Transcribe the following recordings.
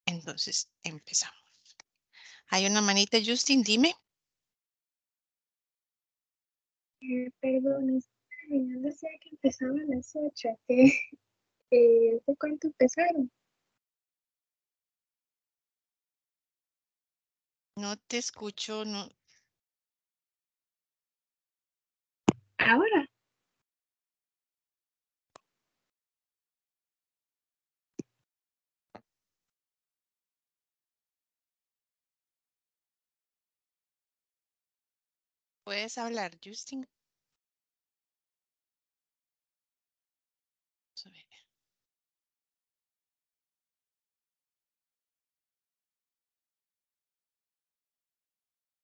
Entonces, empezamos. Hay una manita, Justin, dime. Perdón, él decía que empezaba a las 8. ¿De cuánto empezaron? No te escucho, no. Ahora. ¿Puedes hablar, Justin? Vamos a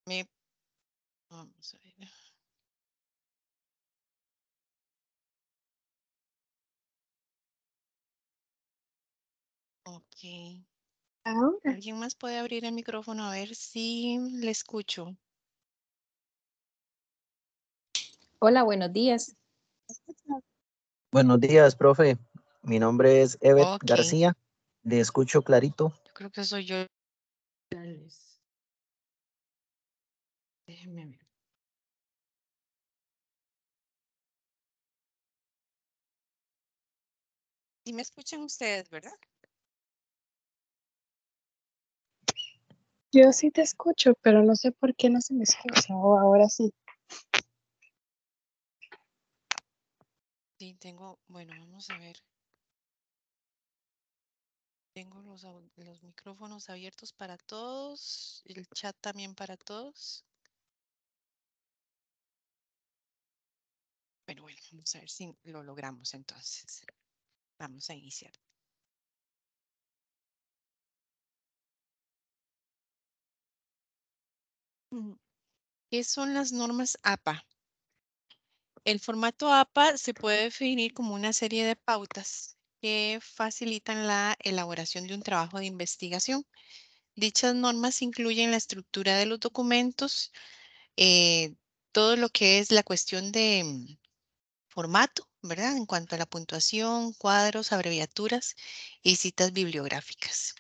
ver. Vamos a ver. Ok. Ahora. ¿Alguien más puede abrir el micrófono a ver si le escucho? Hola, buenos días. Buenos días, profe. Mi nombre es Evet Ok. García. Le escucho clarito. Yo creo que soy yo. Déjenme ver. Sí me escuchan ustedes, ¿verdad? Yo sí te escucho, pero no sé por qué no se me escucha. O ahora sí. Sí, tengo, bueno, vamos a ver. Tengo los micrófonos abiertos para todos, el chat también para todos. Pero bueno, vamos a ver si lo logramos entonces. Vamos a iniciar. ¿Qué son las normas APA? El formato APA se puede definir como una serie de pautas que facilitan la elaboración de un trabajo de investigación. Dichas normas incluyen la estructura de los documentos, todo lo que es la cuestión de formato, ¿verdad? En cuanto a la puntuación, cuadros, abreviaturas y citas bibliográficas.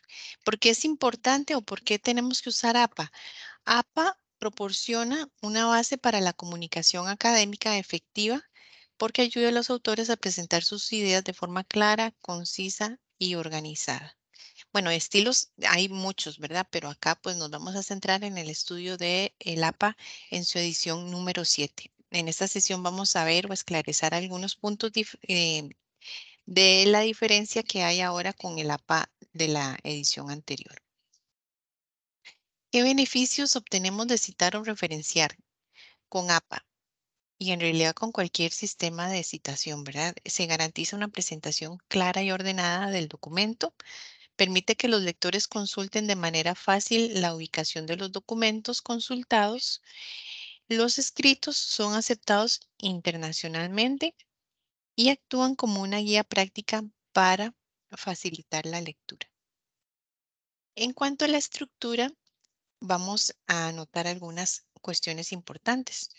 ¿Por qué es importante o por qué tenemos que usar APA? APA proporciona una base para la comunicación académica efectiva porque ayuda a los autores a presentar sus ideas de forma clara, concisa y organizada. Bueno, estilos hay muchos, ¿verdad? Pero acá pues nos vamos a centrar en el estudio de el APA en su edición número 7. En esta sesión vamos a ver o esclarecer algunos puntos de la diferencia que hay ahora con el APA de la edición anterior. ¿Qué beneficios obtenemos de citar o referenciar con APA? Y en realidad con cualquier sistema de citación, ¿verdad? Se garantiza una presentación clara y ordenada del documento. Permite que los lectores consulten de manera fácil la ubicación de los documentos consultados. Los escritos son aceptados internacionalmente y actúan como una guía práctica para facilitar la lectura. En cuanto a la estructura, vamos a anotar algunas cuestiones importantes.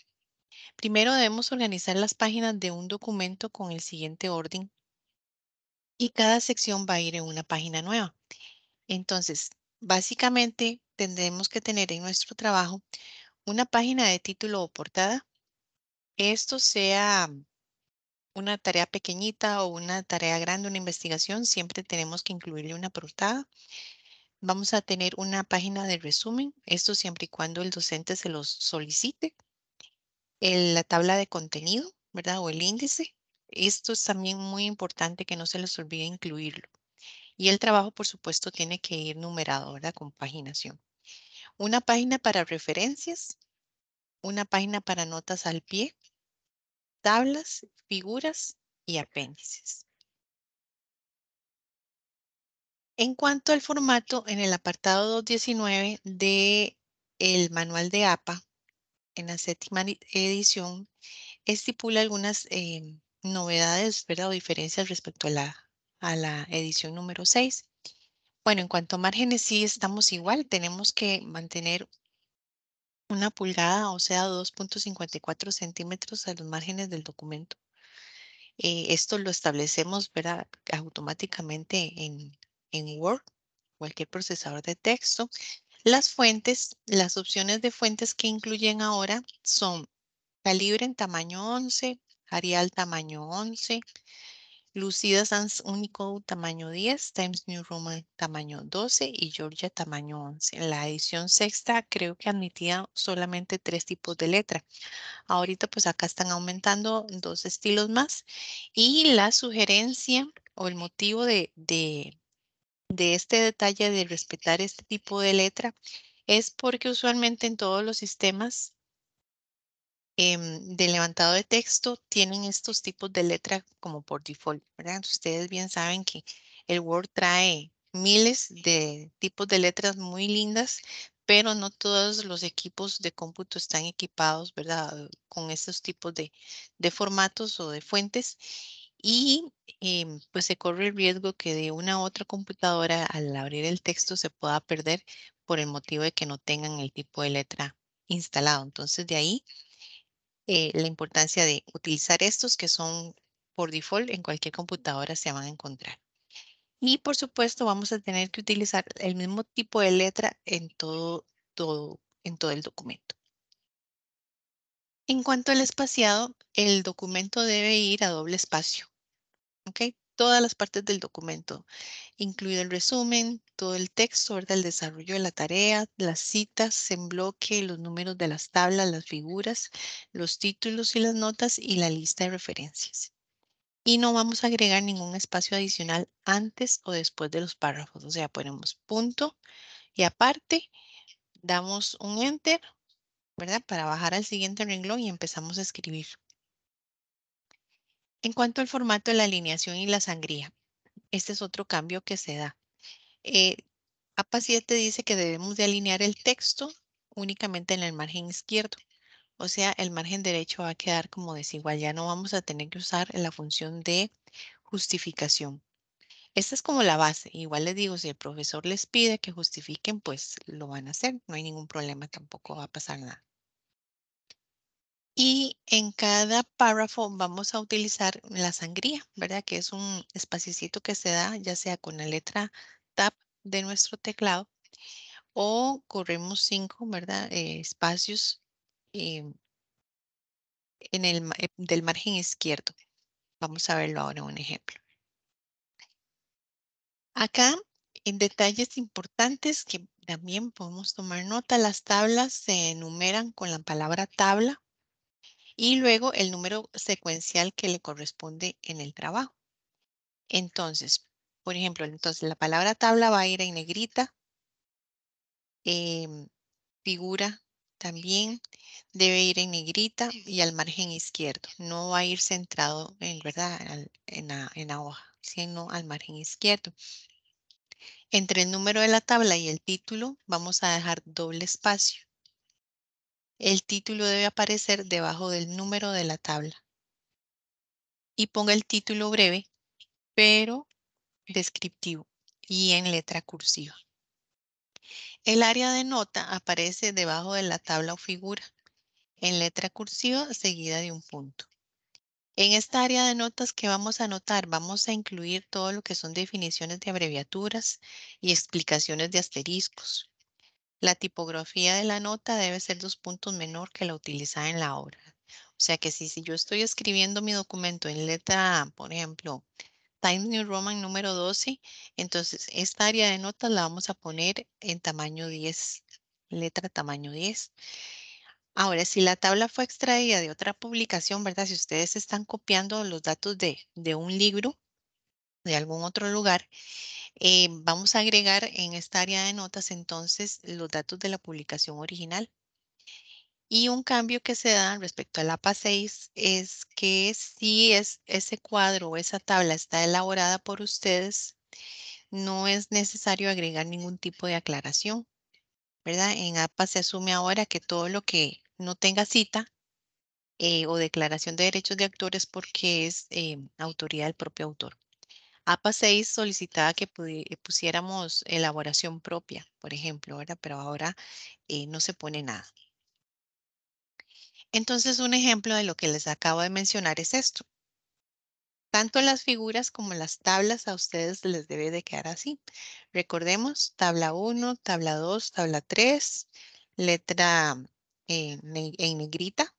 Primero debemos organizar las páginas de un documento con el siguiente orden y cada sección va a ir en una página nueva. Entonces, básicamente tendremos que tener en nuestro trabajo una página de título o portada. Esto sea una tarea pequeñita o una tarea grande, una investigación, siempre tenemos que incluirle una portada. Vamos a tener una página de resumen, esto siempre y cuando el docente se los solicite. La tabla de contenido, ¿verdad? O el índice. Esto es también muy importante que no se les olvide incluirlo. Y el trabajo, por supuesto, tiene que ir numerado, ¿verdad? Con paginación. Una página para referencias, una página para notas al pie, tablas, figuras y apéndices. En cuanto al formato, en el apartado 219 de el manual de APA, en la séptima edición, estipula algunas novedades, ¿verdad? O diferencias respecto a la edición número 6. Bueno, en cuanto a márgenes, sí estamos igual. Tenemos que mantener una pulgada, o sea, 2.54 centímetros a los márgenes del documento. Esto lo establecemos, ¿verdad? Automáticamente en Word. cualquier procesador de texto. Las fuentes, las opciones de fuentes que incluyen ahora son Calibre en tamaño 11, Arial tamaño 11, Lucida Sans Unicode tamaño 10, Times New Roman tamaño 12 y Georgia tamaño 11. En la edición sexta creo que admitía solamente 3 tipos de letra. Ahorita pues acá están aumentando 2 estilos más. Y la sugerencia o el motivo de este detalle de respetar este tipo de letra es porque usualmente en todos los sistemas de levantado de texto tienen estos tipos de letra como por default, ¿verdad? Ustedes bien saben que el Word trae miles de tipos de letras muy lindas, pero no todos los equipos de cómputo están equipados, ¿verdad? Con estos tipos de formatos o de fuentes. Y pues se corre el riesgo que de una u otra computadora al abrir el texto se pueda perder por el motivo de que no tengan el tipo de letra instalado. Entonces de ahí la importancia de utilizar estos que son por default en cualquier computadora se van a encontrar. Y por supuesto vamos a tener que utilizar el mismo tipo de letra en en todo el documento. En cuanto al espaciado, el documento debe ir a doble espacio. ¿Ok? Todas las partes del documento, incluido el resumen, todo el texto, ¿verdad? El desarrollo de la tarea, las citas en bloque, los números de las tablas, las figuras, los títulos y las notas y la lista de referencias. Y no vamos a agregar ningún espacio adicional antes o después de los párrafos. O sea, ponemos punto y aparte damos un enter, ¿verdad? Para bajar al siguiente renglón y empezamos a escribir. En cuanto al formato de la alineación y la sangría, este es otro cambio que se da. APA 7 dice que debemos de alinear el texto únicamente en el margen izquierdo. O sea, el margen derecho va a quedar como desigual. Ya no vamos a tener que usar la función de justificación. Esta es como la base. Igual les digo, si el profesor les pide que justifiquen, pues lo van a hacer. No hay ningún problema, tampoco va a pasar nada. Y en cada párrafo vamos a utilizar la sangría, ¿verdad? Que es un espaciocito que se da ya sea con la letra Tab de nuestro teclado o corremos 5, ¿verdad? Espacios em, en del margen izquierdo. Vamos a verlo ahora en un ejemplo. Acá, en detalles importantes que también podemos tomar nota, las tablas se enumeran con la palabra tabla y luego el número secuencial que le corresponde en el trabajo. Entonces, por ejemplo, la palabra tabla va a ir en negrita, figura también debe ir en negrita y al margen izquierdo. No va a ir centrado en, ¿verdad? En la hoja, sino al margen izquierdo. Entre el número de la tabla y el título vamos a dejar doble espacio. El título debe aparecer debajo del número de la tabla. Y ponga el título breve, pero descriptivo y en letra cursiva. El área de nota aparece debajo de la tabla o figura, en letra cursiva seguida de un punto. En esta área de notas que vamos a anotar, vamos a incluir todo lo que son definiciones de abreviaturas y explicaciones de asteriscos. La tipografía de la nota debe ser 2 puntos menor que la utilizada en la obra. O sea que si yo estoy escribiendo mi documento en letra, por ejemplo, Times New Roman número 12, entonces esta área de notas la vamos a poner en tamaño 10, letra tamaño 10. Ahora, si la tabla fue extraída de otra publicación, ¿verdad? Si ustedes están copiando los datos de un libro, de algún otro lugar, vamos a agregar en esta área de notas entonces los datos de la publicación original. Y un cambio que se da respecto al APA 6 es que si ese cuadro o esa tabla está elaborada por ustedes, no es necesario agregar ningún tipo de aclaración, ¿verdad? En APA se asume ahora que todo lo que no tenga cita o declaración de derechos de autores porque es autoría del propio autor. APA 6 solicitaba que pusiéramos elaboración propia, por ejemplo, ¿verdad? Pero ahora no se pone nada. Entonces, un ejemplo de lo que les acabo de mencionar es esto. tanto las figuras como las tablas a ustedes les debe de quedar así. Recordemos, tabla 1, tabla 2, tabla 3, letra en negrita.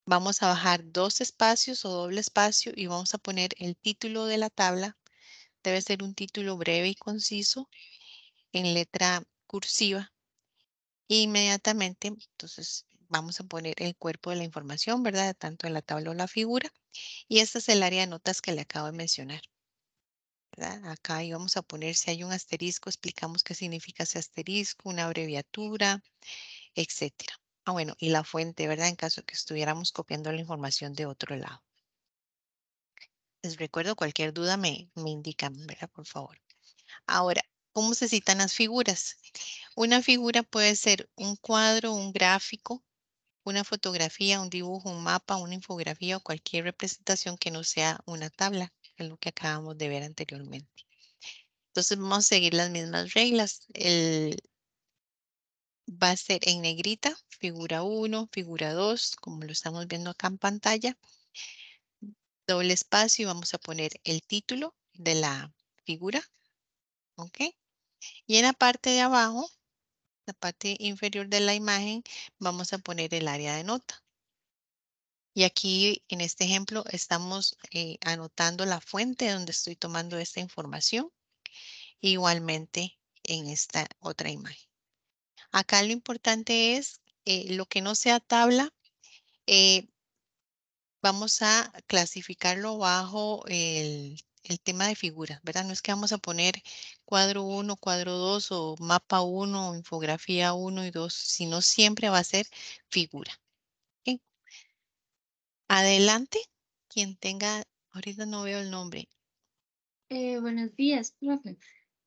Vamos a bajar 2 espacios o doble espacio y vamos a poner el título de la tabla. Debe ser un título breve y conciso en letra cursiva. Inmediatamente, entonces, vamos a poner el cuerpo de la información, ¿verdad? Tanto en la tabla o la figura. Y este es el área de notas que le acabo de mencionar, ¿verdad? Acá íbamos a poner si hay un asterisco, explicamos qué significa ese asterisco, una abreviatura, etcétera. Bueno, y la fuente, ¿verdad? En caso que estuviéramos copiando la información de otro lado. Les recuerdo, cualquier duda me indican, ¿verdad? Por favor. Ahora, ¿cómo se citan las figuras? Una figura puede ser un cuadro, un gráfico, una fotografía, un dibujo, un mapa, una infografía o cualquier representación que no sea una tabla, que es lo que acabamos de ver anteriormente. Entonces vamos a seguir las mismas reglas. Va a ser en negrita, figura 1, figura 2, como lo estamos viendo acá en pantalla. Doble espacio y vamos a poner el título de la figura. ¿Ok? Y en la parte de abajo, la parte inferior de la imagen, vamos a poner el área de nota. Y aquí en este ejemplo estamos anotando la fuente donde estoy tomando esta información. Igualmente en esta otra imagen. Acá lo importante es lo que no sea tabla, vamos a clasificarlo bajo el tema de figuras, ¿verdad? No es que vamos a poner cuadro 1, cuadro 2 o mapa 1 o infografía 1 y 2, sino siempre va a ser figura. ¿Ok? Adelante, quien tenga, ahorita no veo el nombre. Buenos días, profe.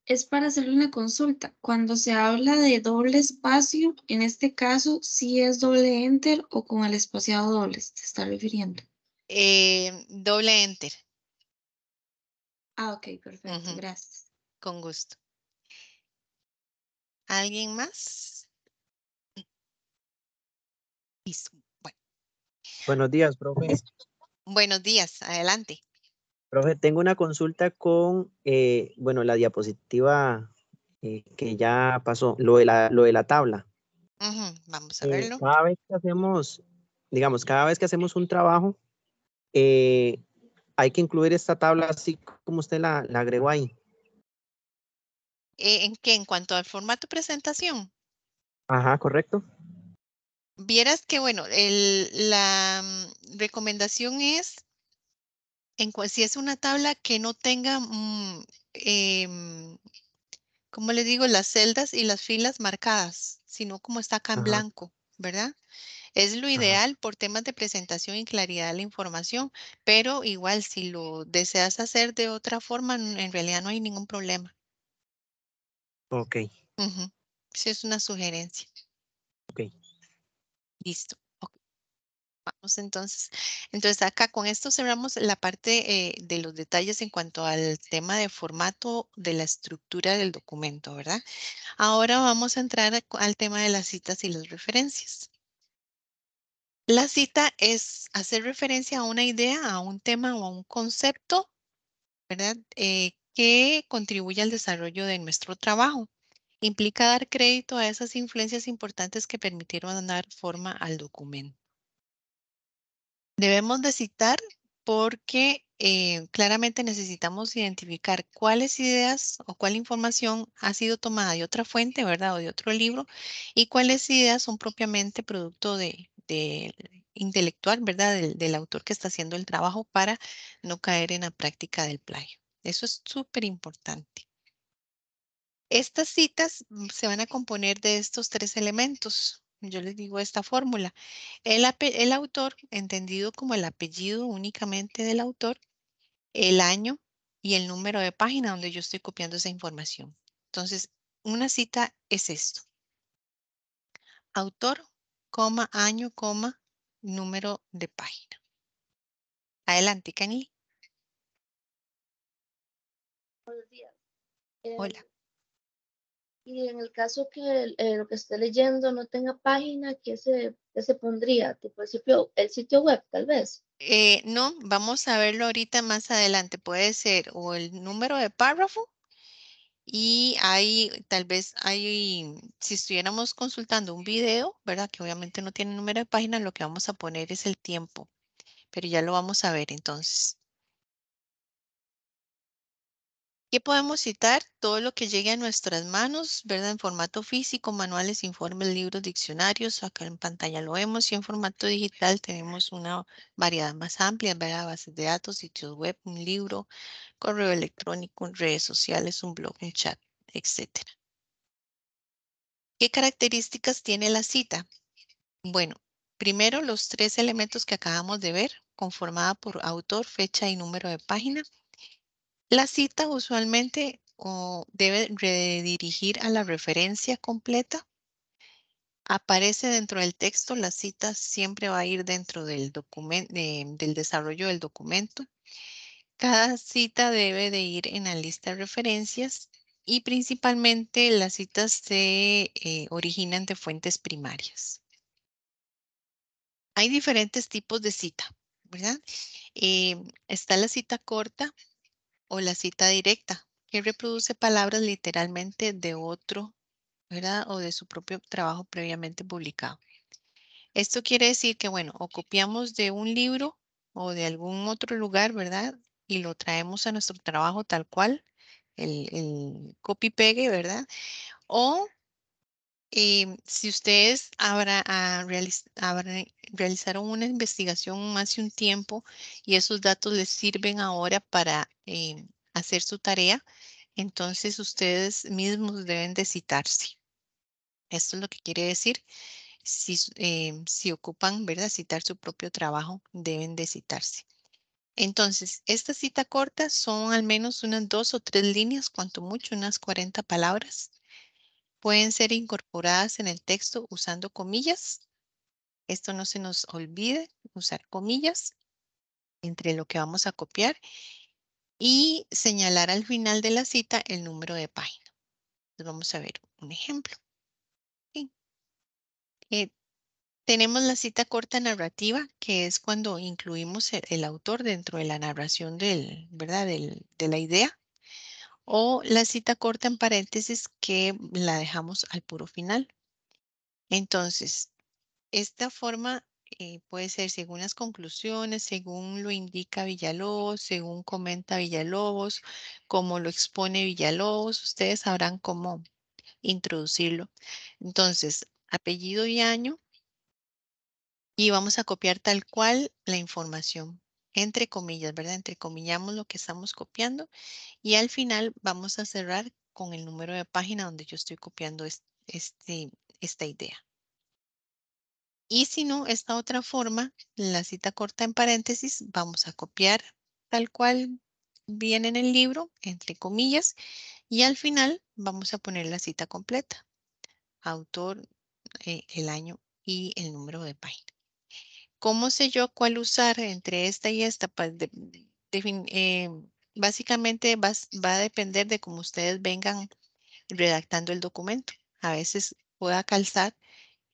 Es para hacerle una consulta. Cuando se habla de doble espacio, en este caso, ¿sí es doble enter o con el espaciado doble se está refiriendo? Doble enter. Ah, ok, perfecto, Ujú, gracias. con gusto. ¿Alguien más? Listo. Bueno, Buenos días, profe. buenos días, adelante. Profe, tengo una consulta con, bueno, la diapositiva que ya pasó, lo de la tabla. Ujú, vamos a verlo. Cada vez que hacemos, digamos, cada vez que hacemos un trabajo, eh, hay que incluir esta tabla así como usted la agregó ahí. ¿En qué? En cuanto al formato presentación, Ajá, correcto. vieras que, bueno, la recomendación es, si es una tabla que no tenga, como le digo, las celdas y las filas marcadas, sino como está acá en Ajá, blanco, ¿verdad? Es lo ajá. ideal por temas de presentación y claridad de la información, pero igual si lo deseas hacer de otra forma, en realidad no hay ningún problema. Ok, Ujú. Sí, es una sugerencia. ok. Listo. Ok, vamos entonces. Entonces acá con esto cerramos la parte de los detalles en cuanto al tema de formato de la estructura del documento, ¿verdad? Ahora vamos a entrar al tema de las citas y las referencias. La cita es hacer referencia a una idea, a un tema o a un concepto, ¿verdad? Que contribuye al desarrollo de nuestro trabajo. Implica dar crédito a esas influencias importantes que permitieron dar forma al documento. Debemos de citar porque claramente necesitamos identificar cuáles ideas o cuál información ha sido tomada de otra fuente, ¿verdad? O de otro libro, y cuáles ideas son propiamente producto de intelectual, ¿verdad? Del autor que está haciendo el trabajo para no caer en la práctica del plagio. Eso es súper importante. Estas citas se van a componer de estos 3 elementos. Yo les digo esta fórmula. El autor, entendido como el apellido únicamente del autor, el año y el número de página donde yo estoy copiando esa información. Entonces, una cita es esto. Autor, coma, año, coma, número de página. Adelante, Canly. Buenos días. Hola. Y en el caso que lo que esté leyendo no tenga página, ¿qué se pondría? Tipo el sitio web, tal vez. No, vamos a verlo ahorita más adelante. Puede ser o el número de párrafo y hay, tal vez hay, si estuviéramos consultando un video, ¿verdad? Que obviamente no tiene número de página, lo que vamos a poner es el tiempo, pero ya lo vamos a ver entonces. ¿Qué podemos citar? Todo lo que llegue a nuestras manos, ¿verdad? En formato físico, manuales, informes, libros, diccionarios. Acá en pantalla lo vemos. Y en formato digital tenemos una variedad más amplia, ¿verdad? Bases de datos, sitios web, un libro, correo electrónico, redes sociales, un blog, un chat, etcétera. ¿Qué características tiene la cita? Bueno, primero los 3 elementos que acabamos de ver, conformada por autor, fecha y número de página. La cita usualmente debe redirigir a la referencia completa. Aparece dentro del texto, la cita siempre va a ir dentro del documento, del desarrollo del documento. Cada cita debe de ir en la lista de referencias y principalmente las citas se originan de fuentes primarias. Hay diferentes tipos de cita, ¿verdad? Está la cita corta o la cita directa, que reproduce palabras literalmente de otro, ¿verdad? O de su propio trabajo previamente publicado. Esto quiere decir que, bueno, o copiamos de un libro o de algún otro lugar, ¿verdad? Y lo traemos a nuestro trabajo tal cual, el copy-pegue, ¿verdad? O si ustedes realizaron una investigación hace un tiempo y esos datos les sirven ahora para hacer su tarea, entonces ustedes mismos deben de citarse. Esto es lo que quiere decir. Si ocupan, ¿verdad? Citar su propio trabajo, deben de citarse. Entonces, esta cita corta son al menos unas 2 o 3 líneas, cuanto mucho, unas 40 palabras. Pueden ser incorporadas en el texto usando comillas. Esto no se nos olvide, usar comillas entre lo que vamos a copiar y señalar al final de la cita el número de página. Entonces, vamos a ver un ejemplo. Sí. Tenemos la cita corta narrativa, que es cuando incluimos el autor dentro de la narración ¿verdad? De la idea. O la cita corta en paréntesis que la dejamos al puro final. Entonces, esta forma puede ser según las conclusiones, según lo indica Villalobos, según comenta Villalobos, como lo expone Villalobos. Ustedes sabrán cómo introducirlo. Entonces, apellido y año. Y vamos a copiar tal cual la información, entre comillas, ¿verdad? Entrecomillamos lo que estamos copiando y al final vamos a cerrar con el número de página donde yo estoy copiando esta idea. Y si no, esta otra forma, la cita corta en paréntesis, vamos a copiar tal cual viene en el libro, entre comillas, y al final vamos a poner la cita completa, autor, el año y el número de página. ¿Cómo sé yo cuál usar entre esta y esta? Pues básicamente va a depender de cómo ustedes vengan redactando el documento. A veces pueda calzar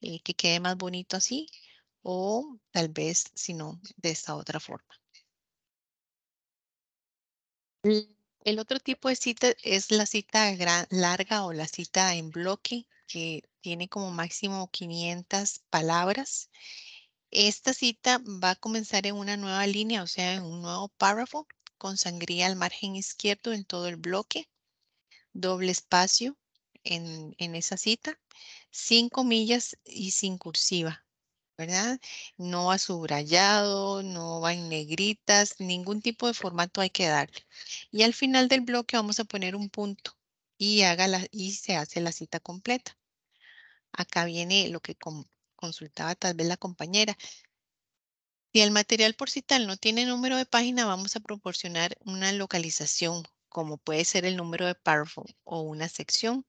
que quede más bonito así o tal vez si no de esta otra forma. El otro tipo de cita es la cita larga o la cita en bloque que tiene como máximo 500 palabras. Esta cita va a comenzar en una nueva línea, o sea, en un nuevo párrafo, con sangría al margen izquierdo en todo el bloque, doble espacio en esa cita, sin comillas y sin cursiva, ¿verdad? No va subrayado, no va en negritas, ningún tipo de formato hay que darle. Y al final del bloque vamos a poner un punto y se hace la cita completa. Acá viene lo que consultaba tal vez la compañera. Si el material por citar no tiene número de página, vamos a proporcionar una localización, como puede ser el número de párrafo o una sección.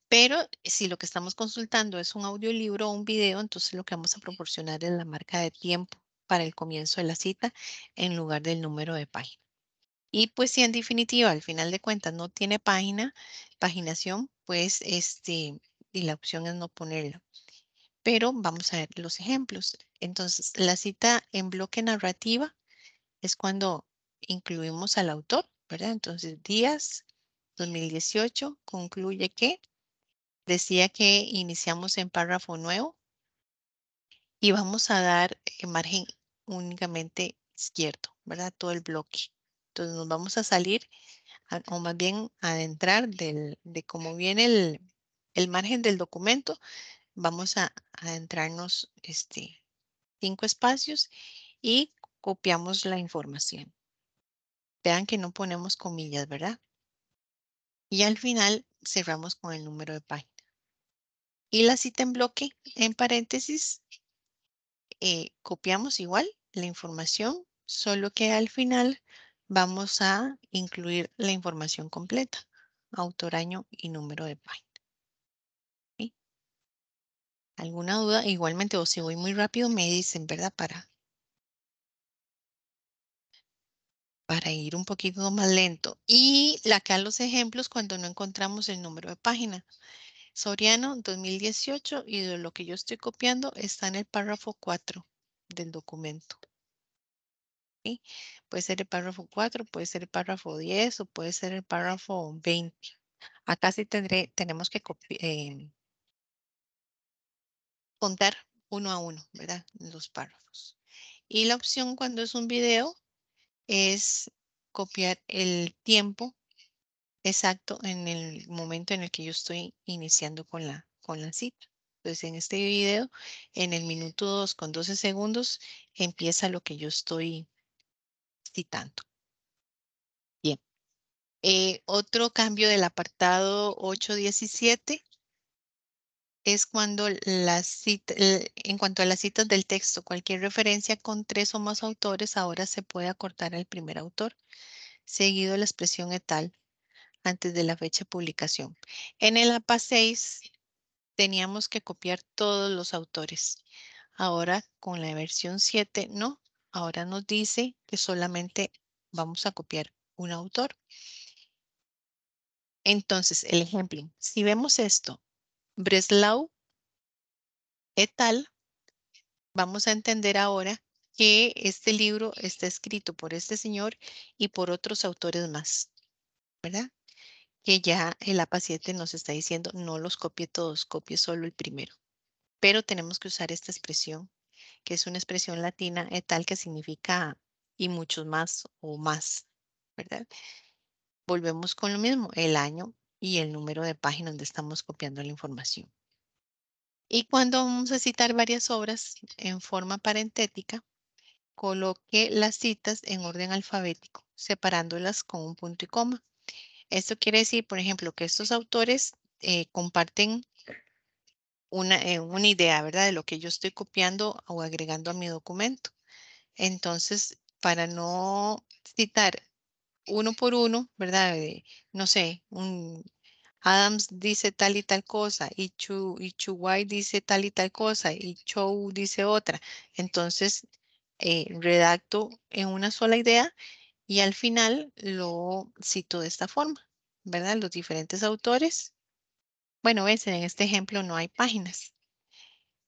Pero si lo que estamos consultando es un audiolibro o un video, entonces lo que vamos a proporcionar es la marca de tiempo para el comienzo de la cita en lugar del número de página. Y pues si en definitiva, al final de cuentas, no tiene paginación, pues y la opción es no ponerlo. pero vamos a ver los ejemplos. Entonces, la cita en bloque narrativa es cuando incluimos al autor, ¿verdad? Entonces, Díaz, 2018, concluye que decía que iniciamos en párrafo nuevo y vamos a dar margen únicamente izquierdo, ¿verdad? Todo el bloque. Entonces, nos vamos a salir, o más bien adentrar de cómo viene el margen del documento. Vamos a adentrarnos 5 espacios y copiamos la información. Vean que no ponemos comillas, ¿verdad? Y al final cerramos con el número de página. Y la cita en bloque, en paréntesis, copiamos igual la información, solo que al final vamos a incluir la información completa, autor, año y número de página. ¿Sí? ¿Alguna duda? Igualmente, o si voy muy rápido, me dicen, ¿verdad? Para ir un poquito más lento. Y acá los ejemplos cuando no encontramos el número de página. Soriano 2018 y de lo que yo estoy copiando está en el párrafo 4 del documento. ¿Sí? Puede ser el párrafo 4, puede ser el párrafo 10 o puede ser el párrafo 20. Acá sí tenemos que contar uno a uno, ¿verdad? Los párrafos. Y la opción cuando es un video es copiar el tiempo exacto en el momento en el que yo estoy iniciando con la cita. Entonces, en este video, en el minuto 2 con 12 segundos, empieza lo que yo estoy citando. Bien. Otro cambio del apartado 8.17 es cuando en cuanto a las citas del texto, cualquier referencia con 3 o más autores ahora se puede acortar al primer autor, seguido de la expresión etal antes de la fecha de publicación. En el APA 6 teníamos que copiar todos los autores. Ahora con la versión 7 no. Ahora nos dice que solamente vamos a copiar un autor. Entonces, el ejemplo, si vemos esto, Breslau et al., vamos a entender ahora que este libro está escrito por este señor y por otros autores más, ¿verdad? Que ya el APA 7 nos está diciendo no los copie todos, copie solo el primero. Pero tenemos que usar esta expresión, que es una expresión latina tal que significa y muchos más o más, ¿verdad? Volvemos con lo mismo, el año y el número de página donde estamos copiando la información. Y cuando vamos a citar varias obras en forma parentética, coloque las citas en orden alfabético, separándolas con un punto y coma. Esto quiere decir, por ejemplo, que estos autores comparten una idea, ¿verdad? De lo que yo estoy copiando o agregando a mi documento. Entonces, para no citar uno por uno, ¿verdad? No sé, Adams dice tal y tal cosa, y Chu White dice tal y tal cosa, y Chow dice otra. Entonces, redacto en una sola idea y al final lo cito de esta forma, ¿verdad? Los diferentes autores. Bueno, ves, en este ejemplo no hay páginas.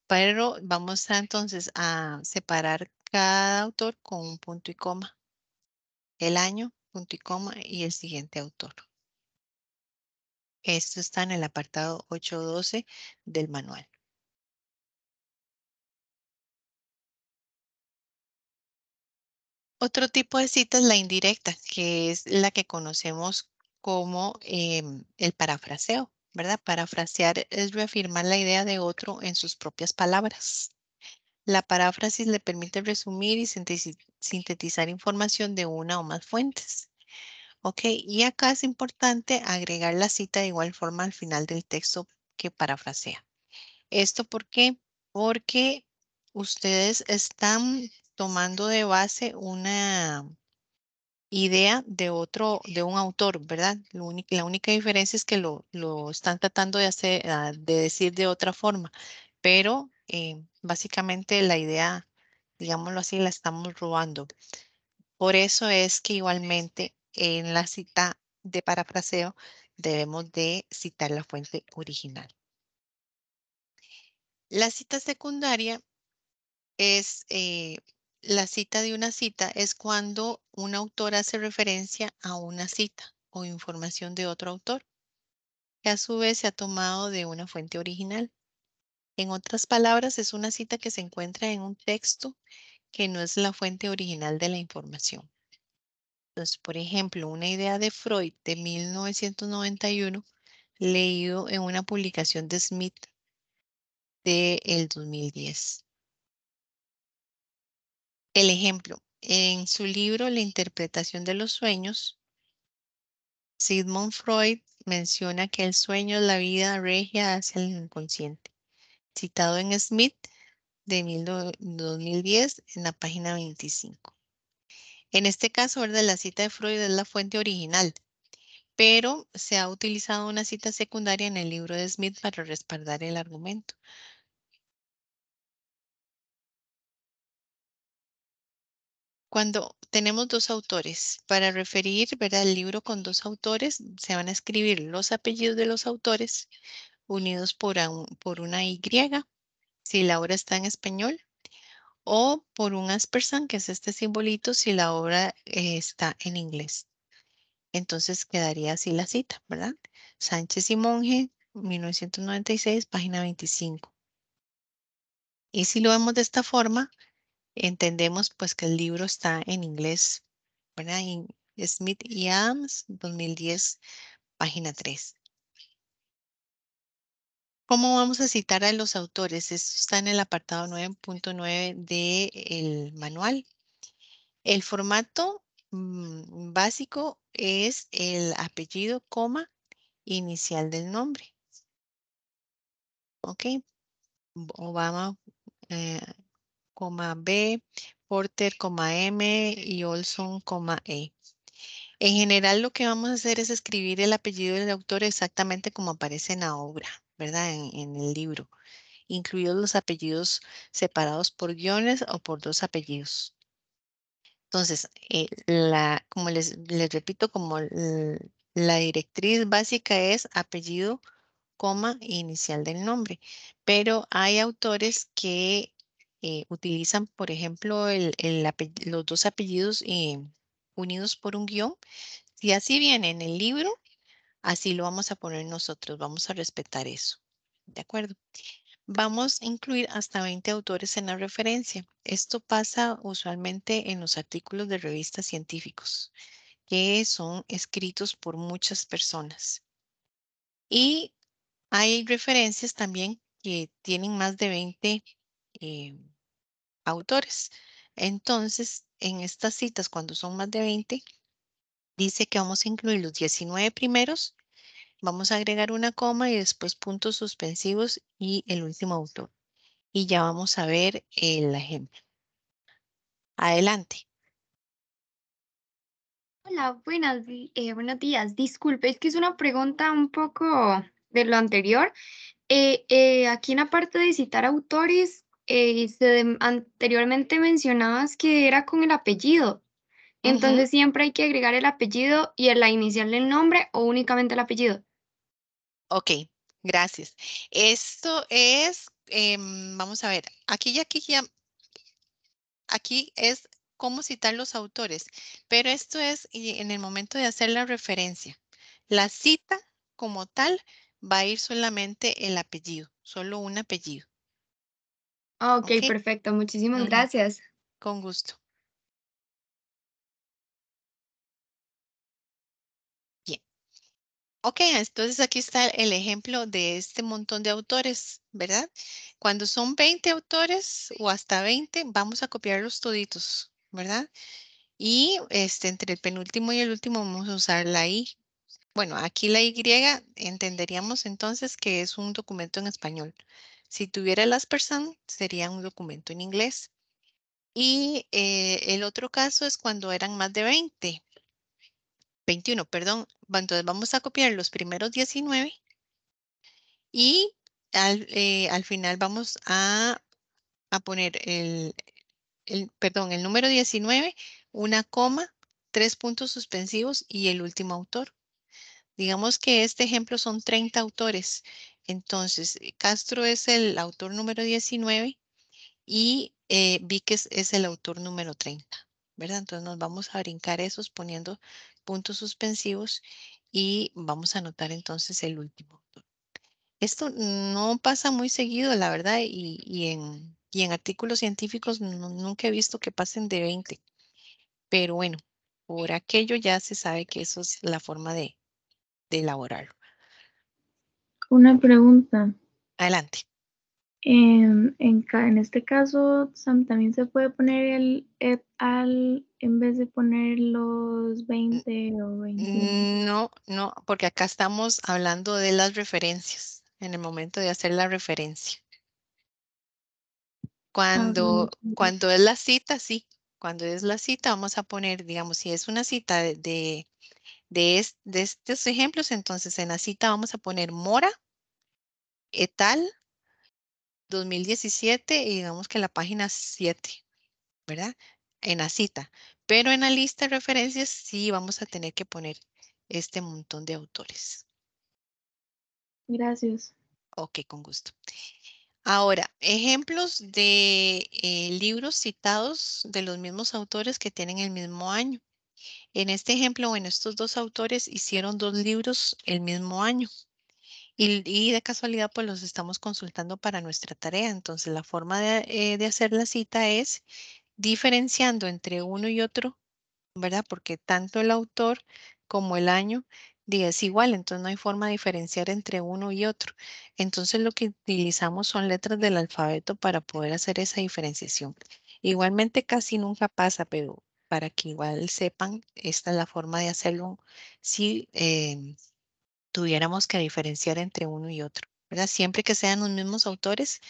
Pero vamos entonces a separar cada autor con un punto y coma. El año, punto y coma y el siguiente autor. Esto está en el apartado 8.12 del manual. Otro tipo de cita es la indirecta, que es la que conocemos como el parafraseo, ¿verdad? Parafrasear es reafirmar la idea de otro en sus propias palabras. La paráfrasis le permite resumir y sintetizar información de una o más fuentes. Ok, y acá es importante agregar la cita de igual forma al final del texto que parafrasea. ¿Esto por qué? Porque ustedes están tomando de base una idea de un autor, ¿verdad? La única diferencia es que lo están tratando de hacer, de decir de otra forma, pero básicamente la idea, digámoslo así, la estamos robando. Por eso es que igualmente en la cita de parafraseo debemos de citar la fuente original. La cita secundaria es la cita de una cita, es cuando un autor hace referencia a una cita o información de otro autor, que a su vez se ha tomado de una fuente original. En otras palabras, es una cita que se encuentra en un texto que no es la fuente original de la información. Entonces, por ejemplo, una idea de Freud de 1991, leído en una publicación de Smith del 2010. El ejemplo, en su libro La interpretación de los sueños, Sigmund Freud menciona que el sueño es la vida regia hacia el inconsciente, citado en Smith de 2010 en la página 25. En este caso, ¿verdad? La cita de Freud es la fuente original, pero se ha utilizado una cita secundaria en el libro de Smith para respaldar el argumento. Cuando tenemos dos autores, para referir, ¿verdad? El libro con dos autores, se van a escribir los apellidos de los autores unidos por una Y, si la obra está en español, o por un ampersand, que es este simbolito, si la obra está en inglés. Entonces quedaría así la cita, ¿verdad? Sánchez y Monge, 1996, página 25. Y si lo vemos de esta forma, entendemos pues que el libro está en inglés, ¿verdad? En Smith y Adams, 2010, página 3. ¿Cómo vamos a citar a los autores? Esto está en el apartado 9.9 del manual. El formato básico es el apellido, coma, inicial del nombre. Ok, Obama, coma B, Porter, coma M y Olson, coma E. En general, lo que vamos a hacer es escribir el apellido del autor exactamente como aparece en la obra, ¿verdad? En el libro, incluidos los apellidos separados por guiones o por dos apellidos. Entonces, como les repito, como la directriz básica es apellido, coma, inicial del nombre. Pero hay autores que utilizan, por ejemplo, los dos apellidos unidos por un guión. Si así viene en el libro, así lo vamos a poner nosotros. Vamos a respetar eso. ¿De acuerdo? Vamos a incluir hasta 20 autores en la referencia. Esto pasa usualmente en los artículos de revistas científicos, que son escritos por muchas personas. Y hay referencias también que tienen más de 20 autores. Entonces, en estas citas, cuando son más de 20, dice que vamos a incluir los 19 primeros, vamos a agregar una coma y después puntos suspensivos y el último autor. Y ya vamos a ver el ejemplo. Adelante. Hola, buenos días. Disculpe, es que es una pregunta un poco de lo anterior. Aquí en la parte de citar autores, anteriormente mencionabas que era con el apellido. Ujú. Entonces, ¿siempre hay que agregar el apellido y la inicial del nombre o únicamente el apellido? Ok, gracias. Esto es, vamos a ver, aquí es cómo citar los autores, pero esto es en el momento de hacer la referencia. La cita como tal va a ir solamente el apellido, solo un apellido. Ok, ¿Ok? perfecto. Muchísimas Ujú. gracias. Con gusto. Bien. Ok, entonces aquí está el ejemplo de este montón de autores, ¿verdad? Cuando son 20 autores o hasta 20, vamos a copiarlos toditos, ¿verdad? Y entre el penúltimo y el último vamos a usar la I. Bueno, aquí la Y entenderíamos entonces que es un documento en español. Si tuviera el ampersand, sería un documento en inglés. Y el otro caso es cuando eran más de 21, perdón. Entonces vamos a copiar los primeros 19 y al final vamos a poner el número 19, una coma, 3 puntos suspensivos y el último autor. Digamos que este ejemplo son 30 autores. Entonces, Castro es el autor número 19 y Víquez es el autor número 30, ¿verdad? Entonces nos vamos a brincar esos poniendo puntos suspensivos y vamos a anotar entonces el último autor. Esto no pasa muy seguido, la verdad, y en artículos científicos nunca he visto que pasen de 20. Pero bueno, por aquello ya se sabe que eso es la forma de elaborarlo. Una pregunta. Adelante. En este caso, Sam, también se puede poner el et al en vez de poner los 20 o 21. No, no, porque acá estamos hablando de las referencias, en el momento de hacer la referencia. Cuando es la cita, sí. Cuando es la cita, vamos a poner, digamos, si es una cita de estos ejemplos, entonces en la cita vamos a poner Mora, et al, 2017, y digamos que la página 7, ¿verdad? En la cita. Pero en la lista de referencias sí vamos a tener que poner este montón de autores. Gracias. Ok, con gusto. Ahora, ejemplos de libros citados de los mismos autores que tienen el mismo año. En este ejemplo, bueno, estos dos autores hicieron 2 libros el mismo año y de casualidad pues los estamos consultando para nuestra tarea. Entonces, la forma de hacer la cita es diferenciando entre uno y otro, ¿verdad? Porque tanto el autor como el año es igual, entonces no hay forma de diferenciar entre uno y otro. Entonces lo que utilizamos son letras del alfabeto para poder hacer esa diferenciación. Igualmente casi nunca pasa, pero para que igual sepan, esta es la forma de hacerlo si tuviéramos que diferenciar entre uno y otro, ¿verdad? Siempre que sean los mismos autores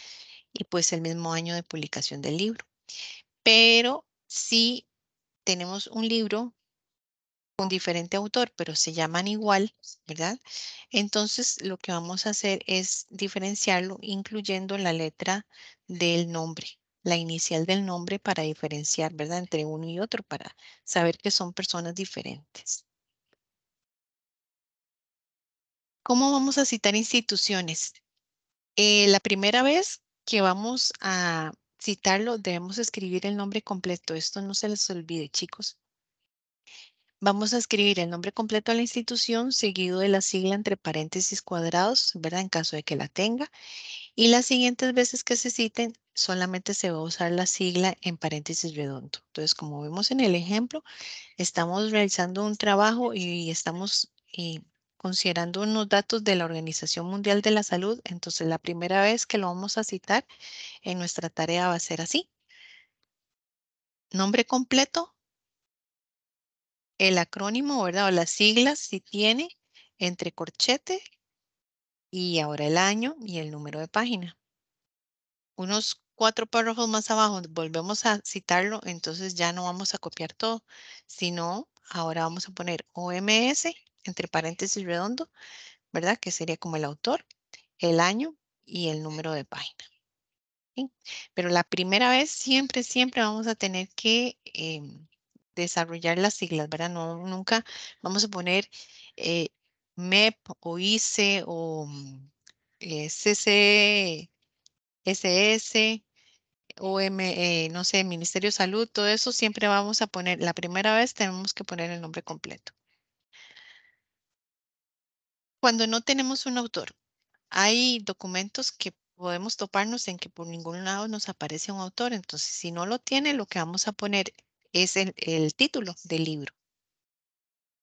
y pues el mismo año de publicación del libro. Pero si tenemos un libro con diferente autor, pero se llaman igual, ¿verdad? Entonces, lo que vamos a hacer es diferenciarlo incluyendo la letra del nombre, la inicial del nombre para diferenciar, ¿verdad? Entre uno y otro, para saber que son personas diferentes. ¿Cómo vamos a citar instituciones? La primera vez que vamos a citarlo, debemos escribir el nombre completo. Esto no se les olvide, chicos. Vamos a escribir el nombre completo de la institución, seguido de la sigla entre paréntesis cuadrados, ¿verdad? En caso de que la tenga. Y las siguientes veces que se citen, solamente se va a usar la sigla en paréntesis redondo. Entonces, como vemos en el ejemplo, estamos realizando un trabajo y estamos considerando unos datos de la Organización Mundial de la Salud. Entonces, la primera vez que lo vamos a citar en nuestra tarea va a ser así. Nombre completo, el acrónimo, ¿verdad? O las siglas, si tiene, entre corchete y ahora el año y el número de página. Unos 4 párrafos más abajo volvemos a citarlo, entonces ya no vamos a copiar todo, sino ahora vamos a poner OMS, entre paréntesis redondo, ¿verdad? Que sería como el autor, el año y el número de página. ¿Sí? Pero la primera vez siempre, siempre vamos a tener que desarrollar las siglas, ¿verdad? No, nunca vamos a poner MEP o ICE o CC, SS, OM, no sé, Ministerio de Salud, todo eso siempre vamos a poner, la primera vez tenemos que poner el nombre completo. Cuando no tenemos un autor, hay documentos que podemos toparnos en que por ningún lado nos aparece un autor. Entonces, si no lo tiene, lo que vamos a poner es el título del libro.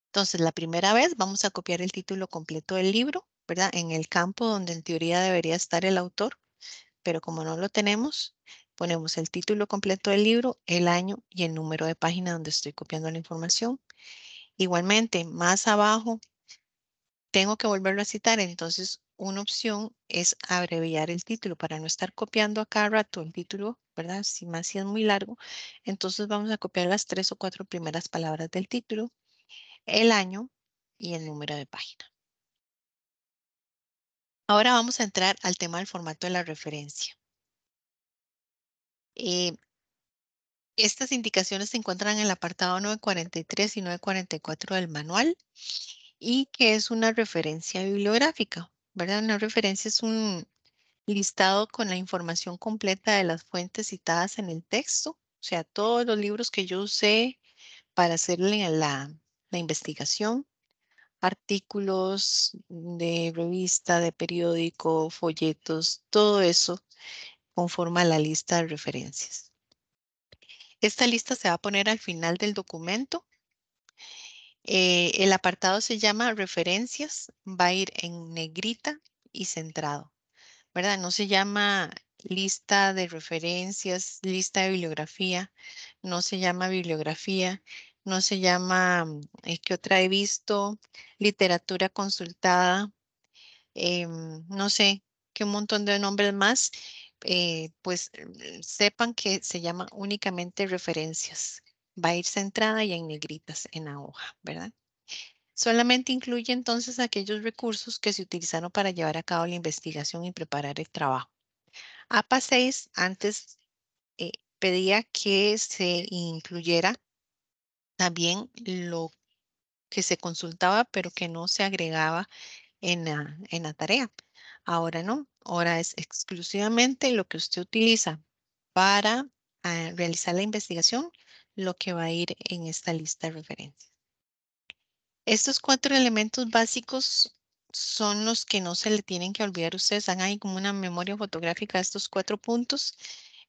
Entonces, la primera vez vamos a copiar el título completo del libro, ¿verdad? En el campo donde en teoría debería estar el autor, pero como no lo tenemos, ponemos el título completo del libro, el año y el número de página donde estoy copiando la información. Igualmente, más abajo, tengo que volverlo a citar, entonces una opción es abreviar el título para no estar copiando a cada rato el título, ¿verdad? Si más si es muy largo, entonces vamos a copiar las 3 o 4 primeras palabras del título, el año y el número de página. Ahora vamos a entrar al tema del formato de la referencia. Estas indicaciones se encuentran en el apartado 943 y 944 del manual. y que es una referencia bibliográfica, ¿verdad? Una referencia es un listado con la información completa de las fuentes citadas en el texto, o sea, todos los libros que yo usé para hacerle la investigación, artículos de revista, de periódico, folletos, todo eso conforma la lista de referencias. Esta lista se va a poner al final del documento. El apartado se llama referencias, va a ir en negrita y centrado, ¿verdad? No se llama lista de referencias, lista de bibliografía, no se llama bibliografía, no se llama, ¿qué otra he visto? Literatura consultada, no sé, qué un montón de nombres más, pues sepan que se llama únicamente referencias. Va a ir centrada y en negritas en la hoja, ¿verdad? Solamente incluye entonces aquellos recursos que se utilizaron para llevar a cabo la investigación y preparar el trabajo. APA 6 antes pedía que se incluyera también lo que se consultaba, pero que no se agregaba en la tarea. Ahora no, ahora es exclusivamente lo que usted utiliza para realizar la investigación, lo que va a ir en esta lista de referencias. Estos 4 elementos básicos son los que no se le tienen que olvidar. Ustedes dan ahí como una memoria fotográfica de estos 4 puntos.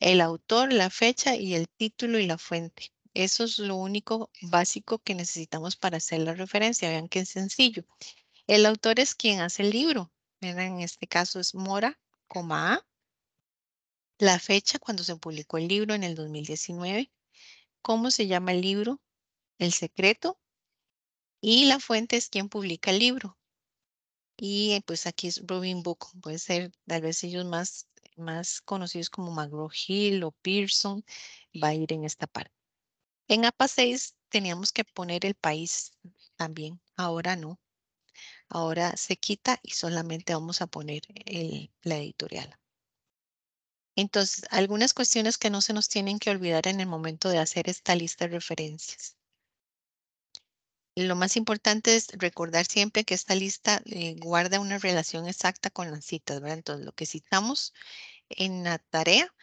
El autor, la fecha y el título y la fuente. Eso es lo único básico que necesitamos para hacer la referencia. Vean qué sencillo. El autor es quien hace el libro. En este caso es Mora, A. La fecha cuando se publicó el libro en el 2019. ¿Cómo se llama el libro? El secreto. Y la fuente es quien publica el libro. Y pues aquí es Robin Book. Puede ser tal vez ellos más conocidos como McGraw-Hill o Pearson. Va a ir en esta parte. En APA 6 teníamos que poner el país también. Ahora no. Ahora se quita y solamente vamos a poner la editorial. Entonces, algunas cuestiones que no se nos tienen que olvidar en el momento de hacer esta lista de referencias. Lo más importante es recordar siempre que esta lista guarda una relación exacta con las citas, ¿verdad? Entonces, lo que citamos en la tarea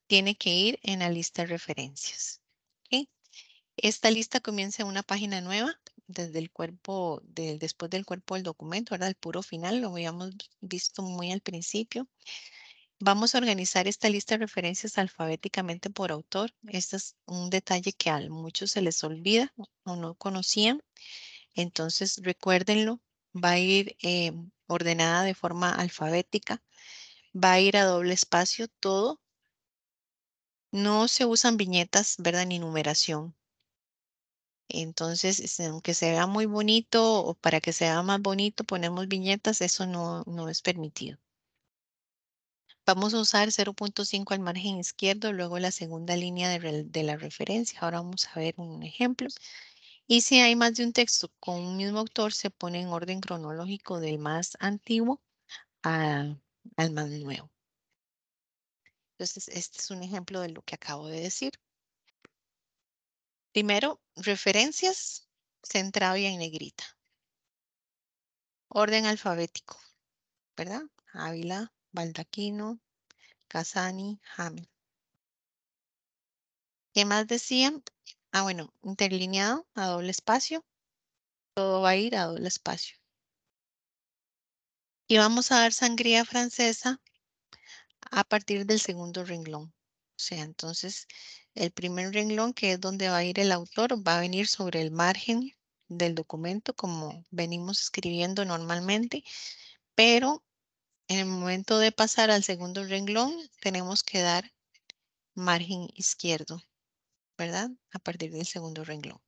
tiene que ir en la lista de referencias. ¿Okay? Esta lista comienza en una página nueva desde el cuerpo, después del cuerpo del documento, ¿verdad? El puro final, lo habíamos visto muy al principio. Vamos a organizar esta lista de referencias alfabéticamente por autor. Este es un detalle que a muchos se les olvida o no conocían. Entonces, recuérdenlo. Va a ir ordenada de forma alfabética. Va a ir a doble espacio todo. No se usan viñetas, ¿verdad? Ni numeración. Entonces, aunque se vea muy bonito o para que se vea más bonito, ponemos viñetas, eso no es permitido. Vamos a usar 0.5 al margen izquierdo, luego la segunda línea de la referencia. Ahora vamos a ver un ejemplo. Y si hay más de un texto con un mismo autor, se pone en orden cronológico del más antiguo al más nuevo. Entonces, este es un ejemplo de lo que acabo de decir. Primero, referencias, centrado y en negrita. Orden alfabético, ¿verdad? Ávila, Baldaquino, Casani, Hamel. ¿Qué más decían? Bueno, interlineado a doble espacio. Todo va a ir a doble espacio. Y vamos a dar sangría francesa a partir del segundo renglón. O sea, entonces el primer renglón, que es donde va a ir el autor, va a venir sobre el margen del documento como venimos escribiendo normalmente, pero en el momento de pasar al segundo renglón tenemos que dar margen izquierdo, ¿verdad? A partir del segundo renglón.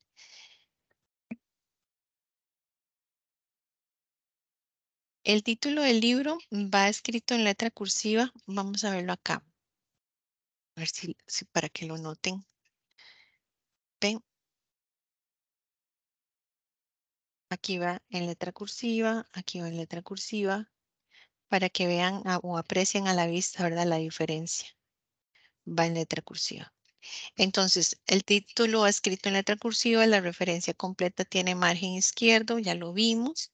El título del libro va escrito en letra cursiva. Vamos a verlo acá. A ver si para que lo noten. Ven. Aquí va en letra cursiva, aquí va en letra cursiva, para que vean o aprecien a la vista, ¿verdad? La diferencia. Va en letra cursiva. Entonces, el título escrito en letra cursiva, la referencia completa tiene margen izquierdo, ya lo vimos.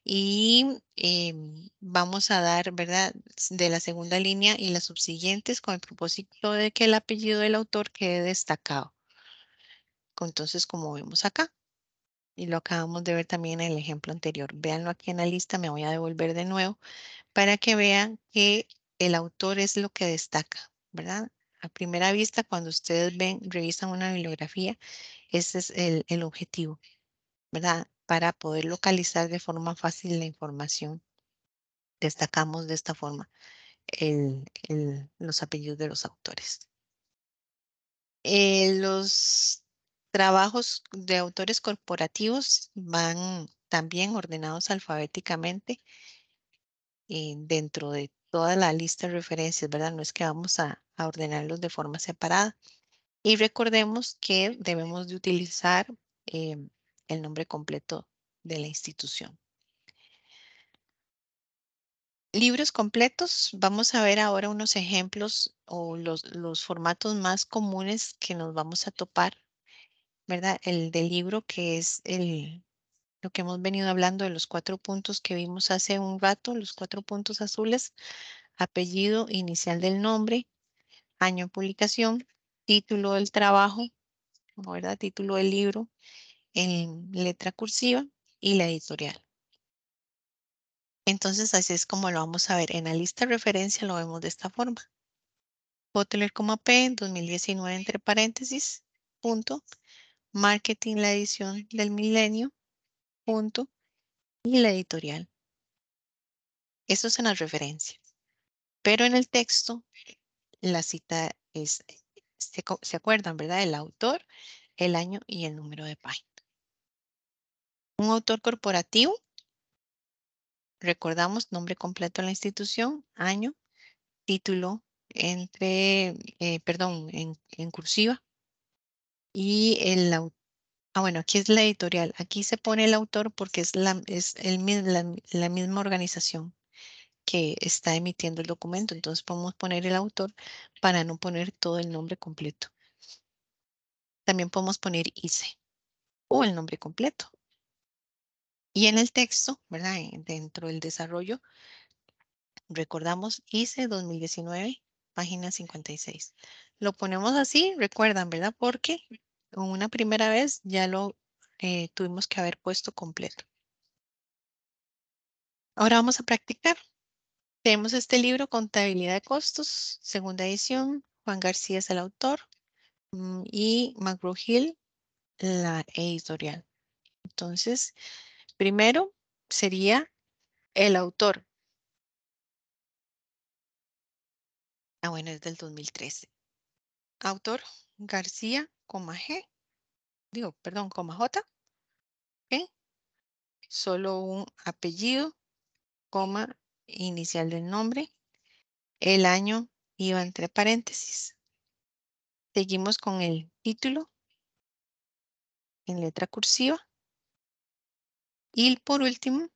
Y vamos a dar, ¿verdad? De la segunda línea y las subsiguientes con el propósito de que el apellido del autor quede destacado. Entonces, como vemos acá, y lo acabamos de ver también en el ejemplo anterior. Véanlo aquí en la lista, me voy a devolver de nuevo para que vean que el autor es lo que destaca, ¿verdad? A primera vista, cuando ustedes revisan una bibliografía, ese es el objetivo, ¿verdad? Para poder localizar de forma fácil la información. Destacamos de esta forma los apellidos de los autores. Los trabajos de autores corporativos van también ordenados alfabéticamente dentro de toda la lista de referencias, ¿verdad? No es que vamos a ordenarlos de forma separada. Y recordemos que debemos de utilizar el nombre completo de la institución. Libros completos, vamos a ver ahora unos ejemplos o los formatos más comunes que nos vamos a topar, ¿verdad? El del libro que es lo que hemos venido hablando de los 4 puntos que vimos hace un rato, los 4 puntos azules, apellido, inicial del nombre, año de publicación, título del trabajo, ¿verdad? Título del libro en letra cursiva y la editorial. Entonces, así es como lo vamos a ver. En la lista de referencia lo vemos de esta forma. Butler, P, 2019 entre paréntesis, punto, marketing, la edición del milenio, punto, y la editorial. Eso es en las referencias. Pero en el texto, la cita es, se acuerdan, ¿verdad? El autor, el año y el número de página. Un autor corporativo, recordamos nombre completo de la institución, año, título en cursiva y el autor. Bueno, aquí es la editorial. Aquí se pone el autor porque es la misma organización que está emitiendo el documento. Entonces podemos poner el autor para no poner todo el nombre completo. También podemos poner ICE o el nombre completo. Y en el texto, ¿verdad? Dentro del desarrollo, recordamos ICE 2019, página 56. Lo ponemos así, recuerdan, ¿verdad? Porque con una primera vez ya lo tuvimos que haber puesto completo. Ahora vamos a practicar. Tenemos este libro, Contabilidad de Costos, segunda edición. Juan García es el autor y McGraw-Hill la editorial. Entonces, primero sería el autor. Bueno, es del 2013. Autor García, G. J. ¿Ok? Solo un apellido, inicial del nombre. El año iba entre paréntesis. Seguimos con el título en letra cursiva. Y por último,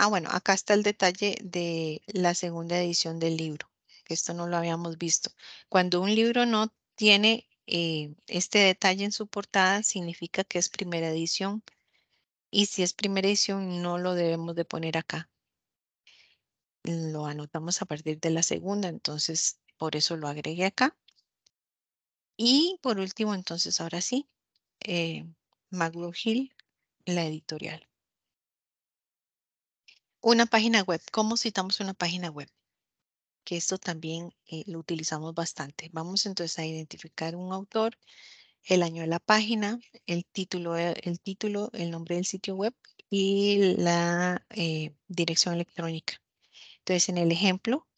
bueno, acá está el detalle de la segunda edición del libro, que esto no lo habíamos visto. Cuando un libro no tiene este detalle en su portada, significa que es primera edición. Y si es primera edición, no lo debemos de poner acá. Lo anotamos a partir de la segunda, entonces por eso lo agregué acá. Y por último, entonces ahora sí, McGraw-Hill, la editorial. Una página web. ¿Cómo citamos una página web? Que esto también lo utilizamos bastante. Vamos entonces a identificar un autor, el año de la página, el título, el nombre del sitio web y la dirección electrónica. Entonces, en el ejemplo,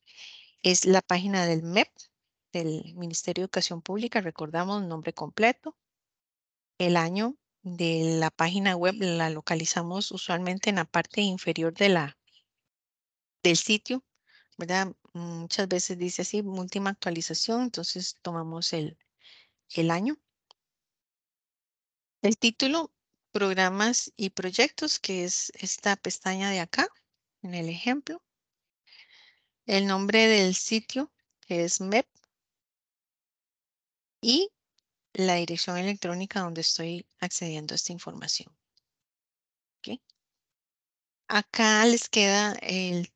es la página del MEP, del Ministerio de Educación Pública. Recordamos nombre completo. El año de la página web la localizamos usualmente en la parte inferior del sitio, ¿verdad? Muchas veces dice así, última actualización, entonces tomamos el año. El título, programas y proyectos, que es esta pestaña de acá, en el ejemplo. El nombre del sitio, que es MEP. y la dirección electrónica donde estoy accediendo a esta información. ¿Ok? Acá les queda el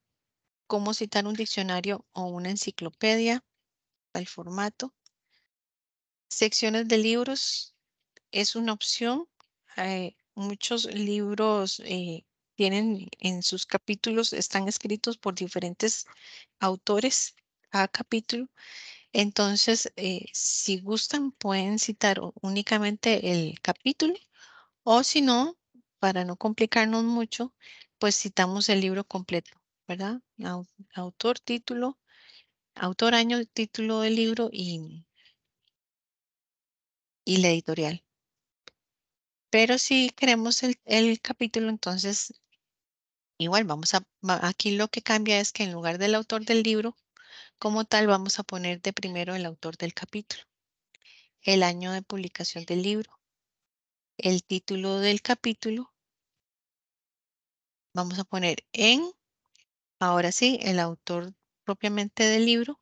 cómo citar un diccionario o una enciclopedia, el formato. Secciones de libros es una opción. Muchos libros tienen en sus capítulos, están escritos por diferentes autores, cada capítulo. Entonces, si gustan, pueden citar únicamente el capítulo o si no, para no complicarnos mucho, pues citamos el libro completo, ¿verdad? Autor, título, autor, año, título del libro y la editorial. Pero si queremos el capítulo, entonces igual aquí lo que cambia es que en lugar del autor del libro, como tal, vamos a poner de primero el autor del capítulo, el año de publicación del libro, el título del capítulo. Vamos a poner ahora sí, el autor propiamente del libro,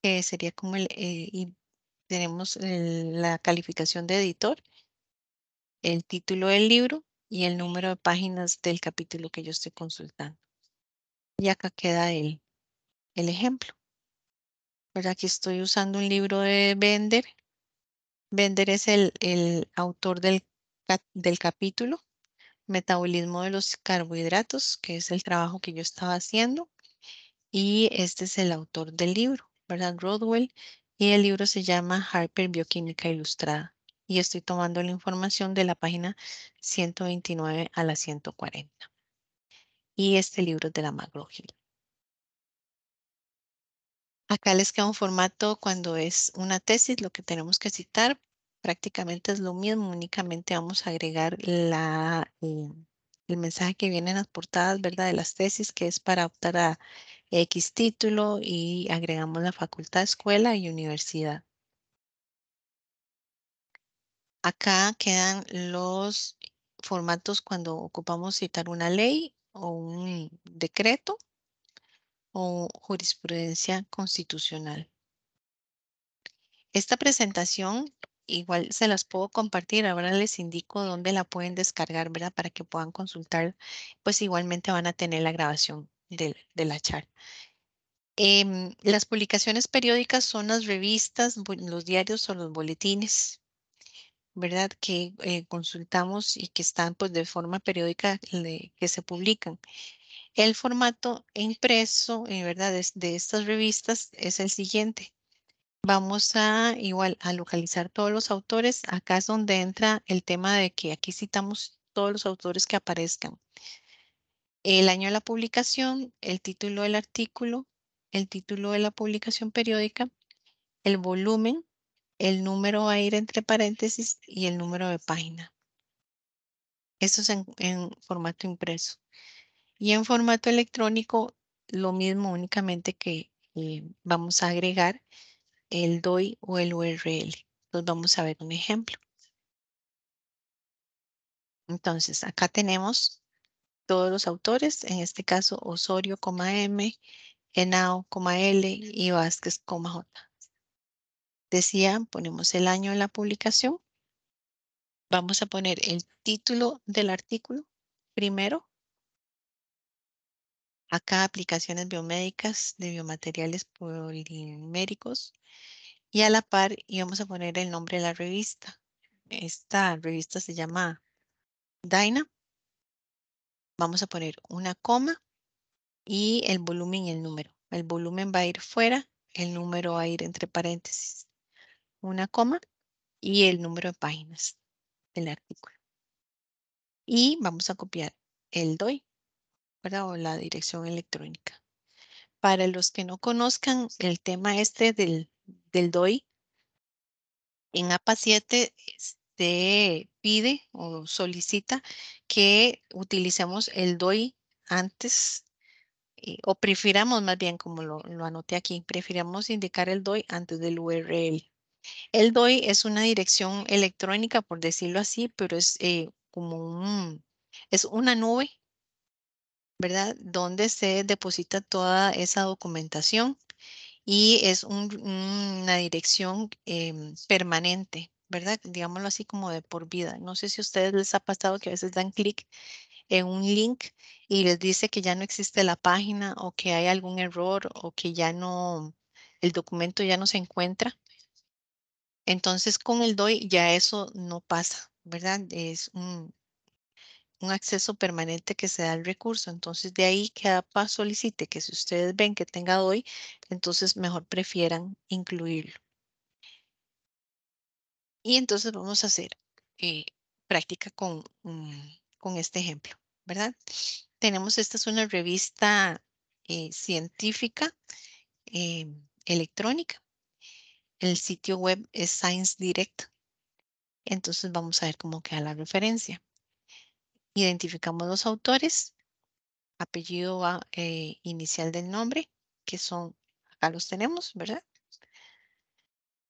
que sería como y tenemos la calificación de editor, el título del libro y el número de páginas del capítulo que yo estoy consultando. Y acá queda el ejemplo. ¿Verdad? Aquí estoy usando un libro de Bender. Bender es el autor del capítulo, Metabolismo de los carbohidratos, que es el trabajo que yo estaba haciendo. Y este es el autor del libro, ¿verdad? Rodwell. Y el libro se llama Harper Bioquímica Ilustrada. Y estoy tomando la información de la página 129 a la 140. Y este libro es de la McGraw-Hill. Acá les queda un formato cuando es una tesis, lo que tenemos que citar prácticamente es lo mismo, únicamente vamos a agregar el mensaje que viene en las portadas, ¿verdad? De las tesis, que es para optar a X título y agregamos la facultad, escuela y universidad. Acá quedan los formatos cuando ocupamos citar una ley o un decreto o jurisprudencia constitucional. Esta presentación igual se las puedo compartir, ahora les indico dónde la pueden descargar, ¿verdad? Para que puedan consultar, pues igualmente van a tener la grabación de la charla. Las publicaciones periódicas son las revistas, los diarios o los boletines, ¿verdad? Que consultamos y que están pues de forma periódica que se publican. El formato impreso, ¿verdad? De estas revistas es el siguiente. Vamos igual a localizar todos los autores. Acá es donde entra el tema de que aquí citamos todos los autores que aparezcan. El año de la publicación, el título del artículo, el título de la publicación periódica, el volumen, el número va a ir entre paréntesis y el número de página. Eso es en formato impreso. Y en formato electrónico, lo mismo, únicamente que vamos a agregar el DOI o el URL. Entonces vamos a ver un ejemplo. Entonces, acá tenemos todos los autores, en este caso Osorio, M, Henao, L y Vázquez, J. Decía, ponemos el año de la publicación. Vamos a poner el título del artículo primero. Acá aplicaciones biomédicas de biomateriales poliméricos. Y a la par íbamos a poner el nombre de la revista. Esta revista se llama Dyna. Vamos a poner una coma y el volumen y el número. El volumen va a ir fuera, el número va a ir entre paréntesis. Una coma y el número de páginas del artículo. Y vamos a copiar el DOI, ¿verdad? O la dirección electrónica. Para los que no conozcan el tema este del DOI, en APA 7 se pide o solicita que utilicemos el DOI antes, o prefiramos más bien, como lo anoté aquí, prefiramos indicar el DOI antes del URL. El DOI es una dirección electrónica, por decirlo así, pero es es una nube, ¿verdad? Donde se deposita toda esa documentación y es una dirección permanente, ¿verdad? Digámoslo así como de por vida. No sé si a ustedes les ha pasado que a veces dan clic en un link y les dice que ya no existe la página o que hay algún error o que ya no, el documento ya no se encuentra. Entonces con el DOI ya eso no pasa, ¿verdad? Es un acceso permanente que se da al recurso. Entonces de ahí que APA solicite que si ustedes ven que tenga DOI, entonces mejor prefieran incluirlo. Y entonces vamos a hacer práctica con este ejemplo, ¿verdad? Tenemos, esta es una revista científica electrónica. El sitio web es Science Direct. Entonces vamos a ver cómo queda la referencia. Identificamos los autores, apellido inicial del nombre, que son, acá los tenemos, ¿verdad?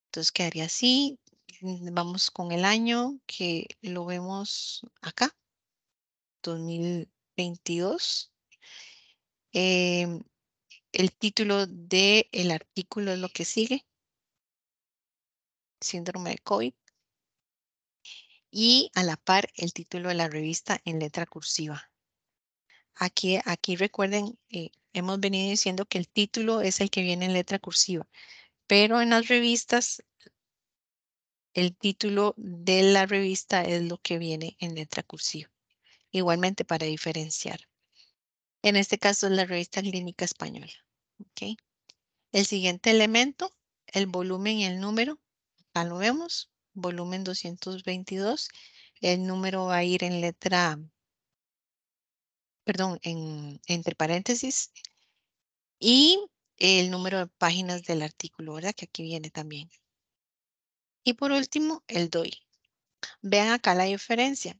Entonces quedaría así. Vamos con el año que lo vemos acá, 2022. El título del artículo es lo que sigue, síndrome de COVID. Y a la par el título de la revista en letra cursiva. Aquí recuerden, hemos venido diciendo que el título es el que viene en letra cursiva, pero en las revistas el título de la revista es lo que viene en letra cursiva. Igualmente para diferenciar. En este caso es la revista Clínica Española. ¿Okay? El siguiente elemento, el volumen y el número. Acá lo vemos, volumen 222. El número va a ir en letra, perdón, entre paréntesis. Y el número de páginas del artículo, ¿verdad? Que aquí viene también. Y por último, el DOI. Vean acá la diferencia.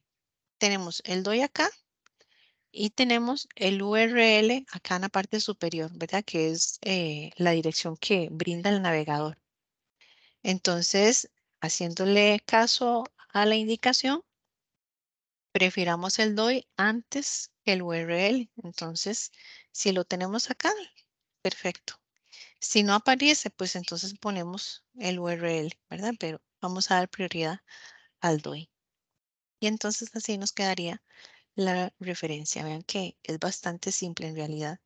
Tenemos el DOI acá y tenemos el URL acá en la parte superior, ¿verdad? Que es la dirección que brinda el navegador. Entonces, haciéndole caso a la indicación, prefiramos el DOI antes que el URL. Entonces, si lo tenemos acá, perfecto. Si no aparece, pues entonces ponemos el URL, ¿verdad? Pero vamos a dar prioridad al DOI. Y entonces así nos quedaría la referencia. Vean que es bastante simple en realidad.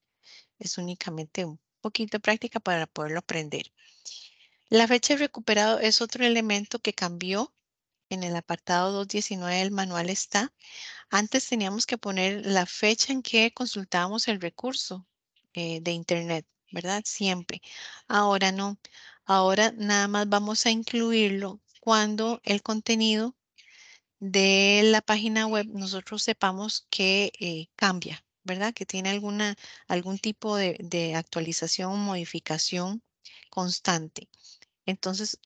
Es únicamente un poquito de práctica para poderlo aprender. La fecha de recuperado es otro elemento que cambió. En el apartado 219 del manual está. Antes teníamos que poner la fecha en que consultábamos el recurso de Internet, ¿verdad? Siempre. Ahora no. Ahora nada más vamos a incluirlo cuando el contenido de la página web nosotros sepamos que cambia, ¿verdad? Que tiene algún tipo de actualización o modificación constante. Entonces,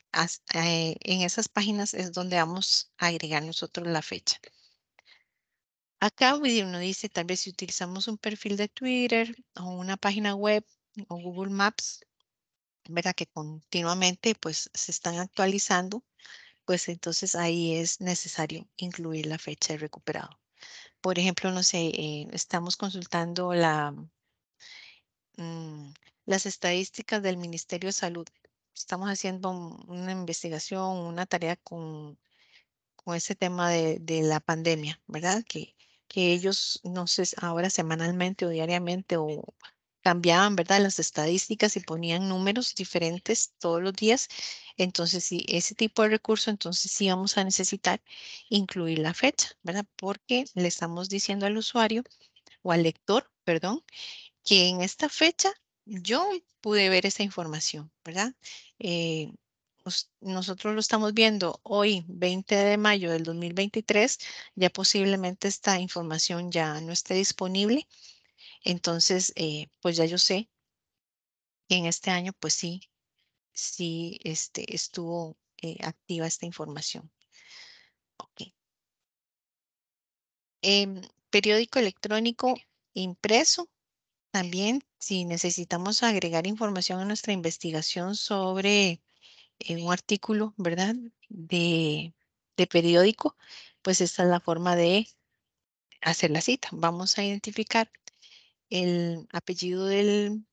en esas páginas es donde vamos a agregar nosotros la fecha. Acá uno dice, tal vez si utilizamos un perfil de Twitter o una página web o Google Maps, ¿verdad? Que continuamente pues se están actualizando, pues entonces ahí es necesario incluir la fecha de recuperado. Por ejemplo, no sé, estamos consultando las estadísticas del Ministerio de Salud. Estamos haciendo una investigación, una tarea con ese tema de la pandemia, ¿verdad? Que ellos, no sé, ahora semanalmente o diariamente o cambiaban, ¿verdad? Las estadísticas y ponían números diferentes todos los días. Entonces, sí, ese tipo de recurso, entonces sí vamos a necesitar incluir la fecha, ¿verdad? Porque le estamos diciendo al usuario o al lector, perdón, que en esta fecha yo pude ver esa información, ¿verdad? Eh, nosotros lo estamos viendo hoy, 20 de mayo del 2023, ya posiblemente esta información ya no esté disponible. Entonces, pues ya yo sé que en este año, pues sí estuvo activa esta información. Ok. Periódico electrónico impreso. También, si necesitamos agregar información a nuestra investigación sobre un artículo, ¿verdad? De periódico, pues esta es la forma de hacer la cita. Vamos a identificar el apellido del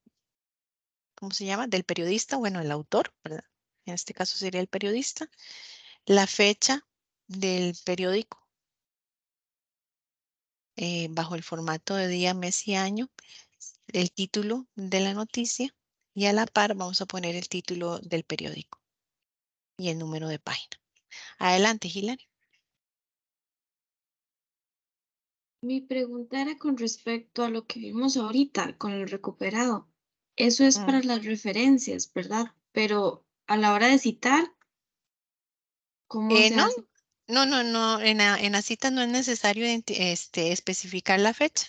¿cómo se llama? Del periodista, bueno, el autor, ¿verdad? En este caso sería el periodista. La fecha del periódico bajo el formato de día, mes y año. El título de la noticia y a la par vamos a poner el título del periódico y el número de página. Adelante, Hilary. Mi pregunta era con respecto a lo que vimos ahorita con el recuperado. Eso es para las referencias, ¿verdad? Pero a la hora de citar, ¿cómo se No, hace? no, en la cita no es necesario especificar la fecha.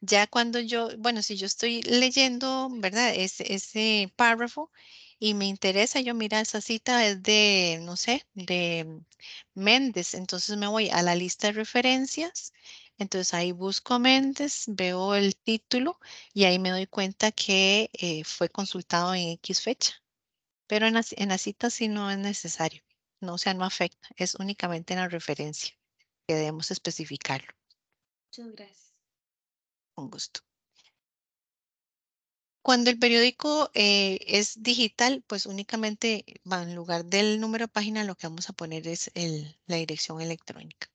Ya cuando yo, bueno, si yo estoy leyendo, ¿verdad? Ese párrafo y me interesa, yo mira, esa cita es de, no sé, de Méndez, entonces me voy a la lista de referencias, entonces ahí busco a Méndez, veo el título y ahí me doy cuenta que fue consultado en X fecha, pero en la cita sí no es necesario, no, o sea, no afecta, es únicamente en la referencia que debemos especificarlo. Muchas gracias. Con gusto. Cuando el periódico es digital, pues únicamente en lugar del número de página lo que vamos a poner es la dirección electrónica.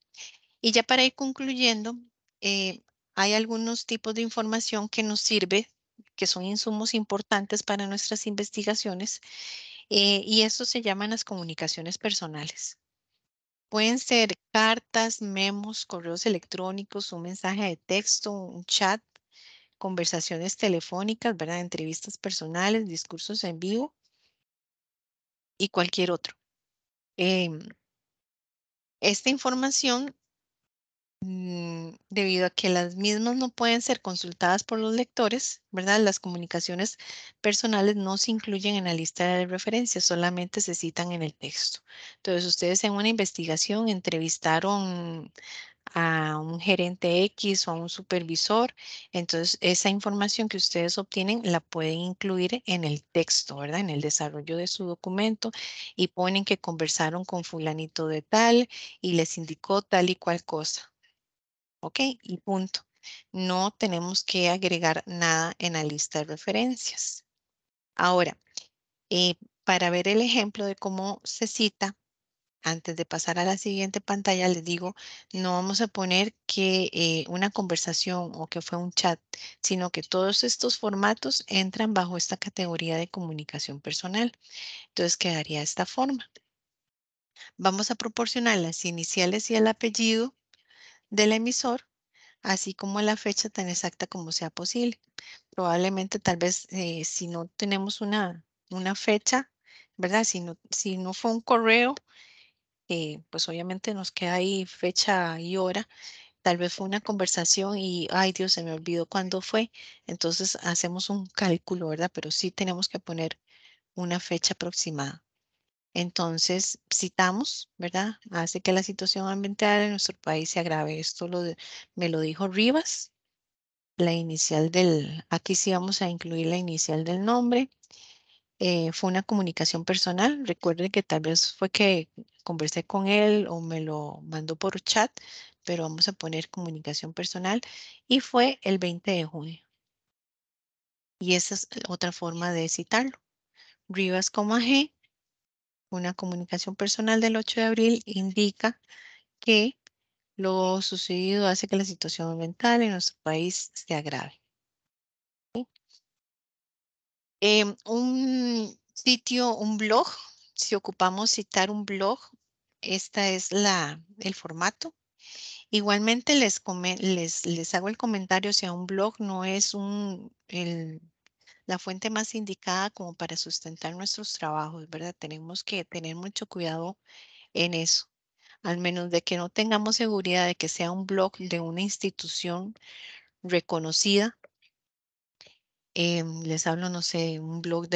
Y ya para ir concluyendo, hay algunos tipos de información que nos sirve, que son insumos importantes para nuestras investigaciones, y eso se llaman las comunicaciones personales. Pueden ser cartas, memos, correos electrónicos, un mensaje de texto, un chat, conversaciones telefónicas, ¿verdad? Entrevistas personales, discursos en vivo y cualquier otro. Esta información, debido a que las mismas no pueden ser consultadas por los lectores, ¿verdad? Las comunicaciones personales no se incluyen en la lista de referencias, solamente se citan en el texto. Entonces, ustedes en una investigación entrevistaron a un gerente X o a un supervisor, entonces esa información que ustedes obtienen la pueden incluir en el texto, ¿verdad? En el desarrollo de su documento y ponen que conversaron con fulanito de tal y les indicó tal y cual cosa. ¿Ok? Y punto. No tenemos que agregar nada en la lista de referencias. Ahora, para ver el ejemplo de cómo se cita, antes de pasar a la siguiente pantalla, les digo, no vamos a poner que una conversación o que fue un chat, sino que todos estos formatos entran bajo esta categoría de comunicación personal. Entonces quedaría de esta forma. Vamos a proporcionar las iniciales y el apellido del emisor, así como la fecha tan exacta como sea posible. Probablemente tal vez si no tenemos una fecha, ¿verdad? Si no fue un correo, pues obviamente nos queda ahí fecha y hora. Tal vez fue una conversación y, ay Dios, se me olvidó cuándo fue. Entonces hacemos un cálculo, ¿verdad? Pero sí tenemos que poner una fecha aproximada. Entonces citamos, ¿verdad? Hace que la situación ambiental en nuestro país se agrave. Esto me lo dijo Rivas. La inicial aquí sí vamos a incluir la inicial del nombre. Fue una comunicación personal. Recuerden que tal vez fue que conversé con él o me lo mandó por chat, pero vamos a poner comunicación personal y fue el 20 de junio. Y esa es otra forma de citarlo. Rivas, G, una comunicación personal del 8 de abril indica que lo sucedido hace que la situación ambiental en nuestro país se agrave. Un sitio, un blog, si ocupamos citar un blog, esta es el formato. Igualmente les hago el comentario, si a un blog no es la fuente más indicada como para sustentar nuestros trabajos, ¿verdad? Tenemos que tener mucho cuidado en eso, al menos de que no tengamos seguridad de que sea un blog de una institución reconocida. Les hablo, no sé, un blog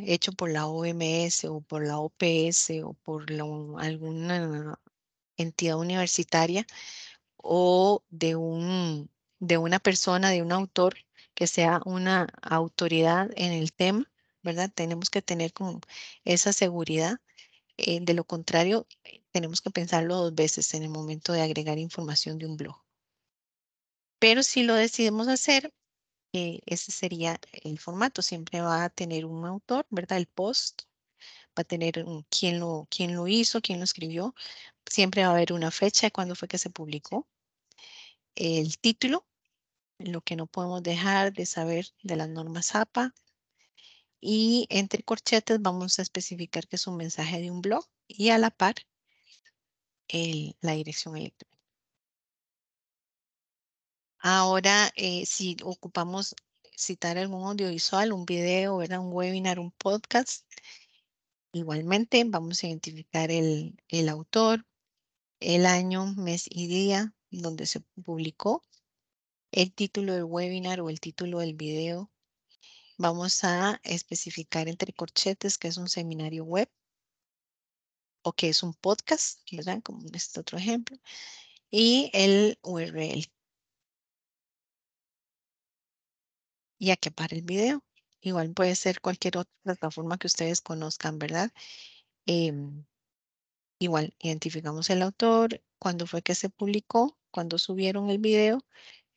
hecho por la OMS o por la OPS o por alguna entidad universitaria o de una persona, de un autor que sea una autoridad en el tema, ¿verdad? Tenemos que tener como esa seguridad. De lo contrario, tenemos que pensarlo dos veces en el momento de agregar información de un blog. Pero si lo decidimos hacer, ese sería el formato. Siempre va a tener un autor, ¿verdad? El post va a tener quién lo hizo, quién lo escribió. Siempre va a haber una fecha de cuándo fue que se publicó. El título, lo que no podemos dejar de saber de las normas APA. Y entre corchetes vamos a especificar que es un mensaje de un blog y a la par la dirección electrónica. Ahora, si ocupamos citar algún audiovisual, un video, ¿verdad? Un webinar, un podcast, igualmente vamos a identificar el autor, el año, mes y día donde se publicó, el título del webinar o el título del video. Vamos a especificar entre corchetes que es un seminario web o que es un podcast, ¿verdad? Como en este otro ejemplo. Y el URL. Y aquí para el video. Igual puede ser cualquier otra plataforma que ustedes conozcan, ¿verdad? Igual identificamos el autor, cuándo fue que se publicó, cuándo subieron el video,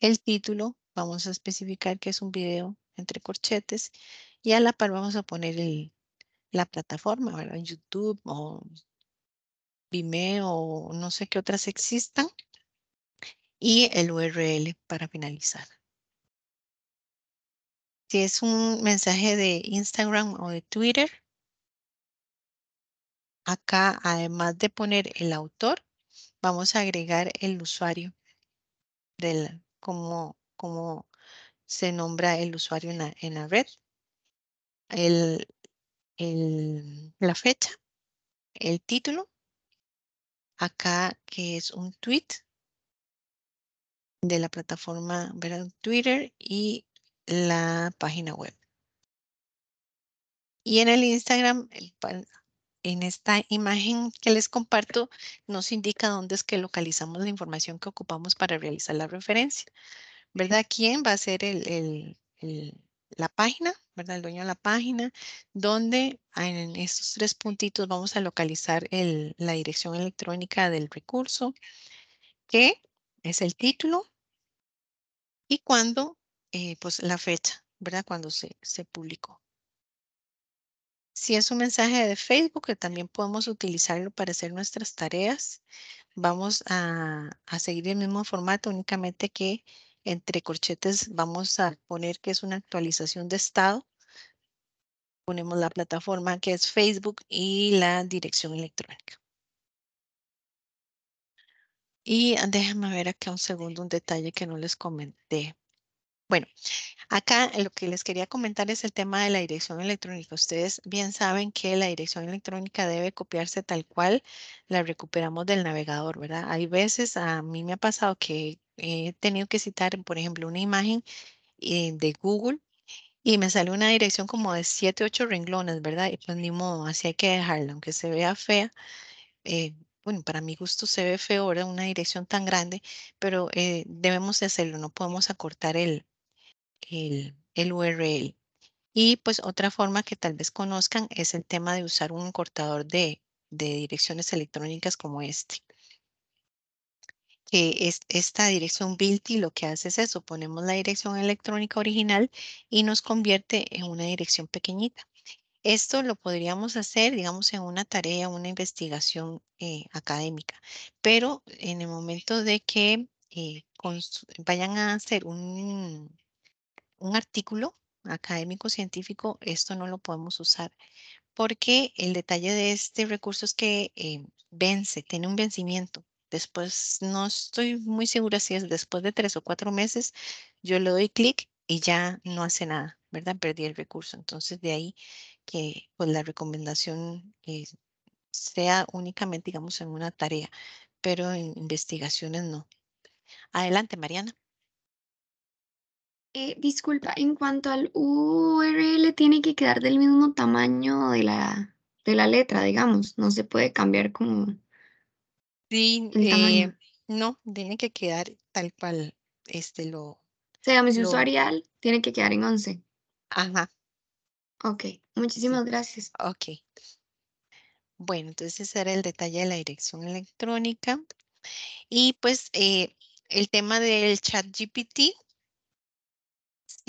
el título, vamos a especificar que es un video entre corchetes y a la par vamos a poner la plataforma, ¿verdad? YouTube o Vimeo o no sé qué otras existan y el URL para finalizar. Si es un mensaje de Instagram o de Twitter, acá además de poner el autor, vamos a agregar el usuario como se nombra el usuario en la red, la fecha, el título, acá que es un tweet de la plataforma, ¿verdad? Twitter y la página web. Y en el Instagram, en esta imagen que les comparto, nos indica dónde es que localizamos la información que ocupamos para realizar la referencia, ¿verdad? ¿Quién va a ser la página, ¿verdad? El dueño de la página, donde en estos 3 puntitos vamos a localizar la dirección electrónica del recurso, que es el título, y cuándo, pues la fecha, ¿verdad? Cuando se publicó. Si es un mensaje de Facebook, que también podemos utilizarlo para hacer nuestras tareas, vamos a seguir el mismo formato, únicamente que entre corchetes vamos a poner que es una actualización de estado. Ponemos la plataforma que es Facebook y la dirección electrónica. Y déjenme ver acá un segundo un detalle que no les comenté. Bueno, acá lo que les quería comentar es el tema de la dirección electrónica. Ustedes bien saben que la dirección electrónica debe copiarse tal cual la recuperamos del navegador, ¿verdad? Hay veces, a mí me ha pasado que he tenido que citar, por ejemplo, una imagen de Google y me sale una dirección como de 7, 8 renglones, ¿verdad? Y pues ni modo, así hay que dejarla, aunque se vea fea. Bueno, para mi gusto se ve feo, ¿verdad? Una dirección tan grande, pero debemos de hacerlo, no podemos acortar el URL. Y pues otra forma que tal vez conozcan es el tema de usar un cortador de direcciones electrónicas como este. Que es esta dirección BILTI lo que hace es eso, ponemos la dirección electrónica original y nos convierte en una dirección pequeñita. Esto lo podríamos hacer, digamos, en una tarea, una investigación académica, pero en el momento de que vayan a hacer un artículo académico científico, esto no lo podemos usar porque el detalle de este recurso es que tiene un vencimiento. Después, no estoy muy segura si es después de 3 o 4 meses, yo le doy clic y ya no hace nada, ¿verdad? Perdí el recurso. Entonces, de ahí que pues, la recomendación sea únicamente, digamos, en una tarea, pero en investigaciones no. Adelante, Mariana. Disculpa, en cuanto al URL, tiene que quedar del mismo tamaño de la letra, digamos. No se puede cambiar como Sí, el tamaño. no, tiene que quedar tal cual O sea, mi lo, usuarial tiene que quedar en 11. ajá, Ok, sí, muchísimas gracias. ok. Bueno, entonces ese era el detalle de la dirección electrónica. Y pues el tema del chat GPT,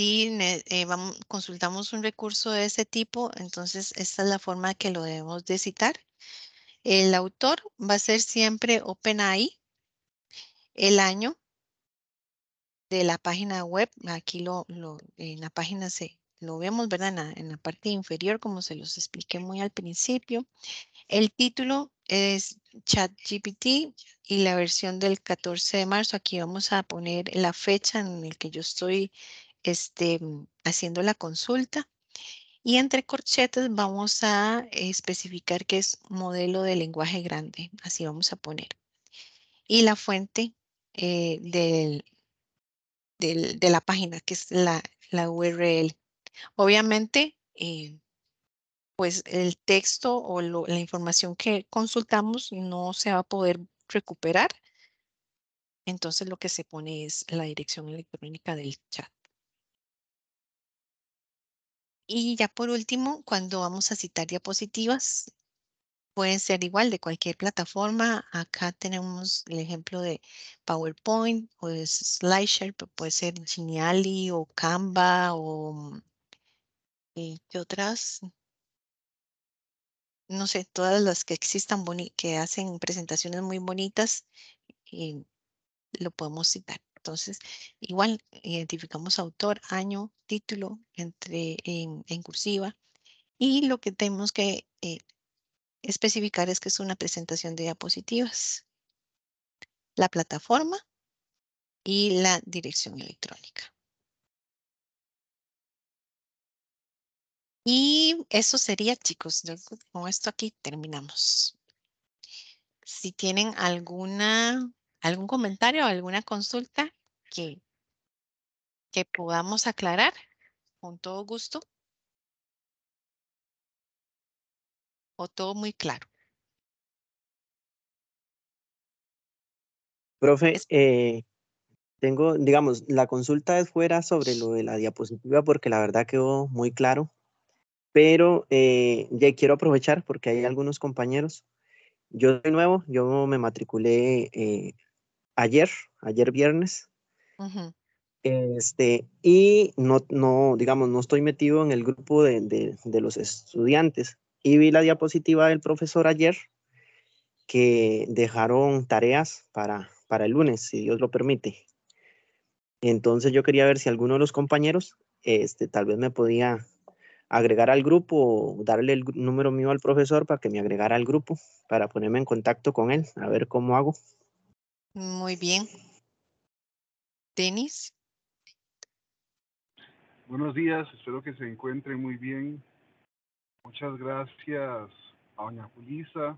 si consultamos un recurso de ese tipo, entonces esta es la forma que lo debemos de citar. El autor va a ser siempre OpenAI, el año de la página web, aquí en la página lo vemos, ¿verdad? En la parte inferior, como se los expliqué muy al principio. El título es ChatGPT y la versión del 14 de marzo. Aquí vamos a poner la fecha en la que yo estoy haciendo la consulta. Y entre corchetes vamos a especificar que es modelo de lenguaje grande. Así vamos a poner. Y la fuente de la página, que es la URL. Obviamente, pues el texto o la información que consultamos no se va a poder recuperar. Entonces lo que se pone es la dirección electrónica del chat. Y ya por último, cuando vamos a citar diapositivas, pueden ser igual de cualquier plataforma. Acá tenemos el ejemplo de PowerPoint o de SlideShare, pero puede ser Genially o Canva o ¿qué otras? No sé, todas las que existan que hacen presentaciones muy bonitas, lo podemos citar. Entonces, igual identificamos autor, año, título en cursiva y lo que tenemos que especificar es que es una presentación de diapositivas, la plataforma y la dirección electrónica. Y eso sería, chicos. Con esto aquí terminamos. Si tienen algún comentario o alguna consulta que podamos aclarar, con todo gusto, o todo muy claro. Profe, Es- tengo, digamos, la consulta es fuera sobre lo de la diapositiva porque la verdad quedó muy claro, pero ya quiero aprovechar porque hay algunos compañeros. Yo de nuevo, yo me matriculé ayer viernes, Ujú. y digamos, no estoy metido en el grupo de los estudiantes. Y vi la diapositiva del profesor ayer que dejaron tareas para el lunes, si Dios lo permite. Entonces yo quería ver si alguno de los compañeros, tal vez me podía agregar al grupo o darle el número mío al profesor para que me agregara al grupo, para ponerme en contacto con él, a ver cómo hago. Muy bien. Denis, Buenos días, espero que se encuentren muy bien. Muchas gracias a doña Julisa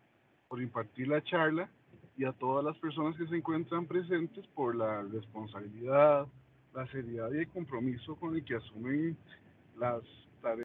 por impartir la charla y a todas las personas que se encuentran presentes por la responsabilidad, la seriedad y el compromiso con el que asumen las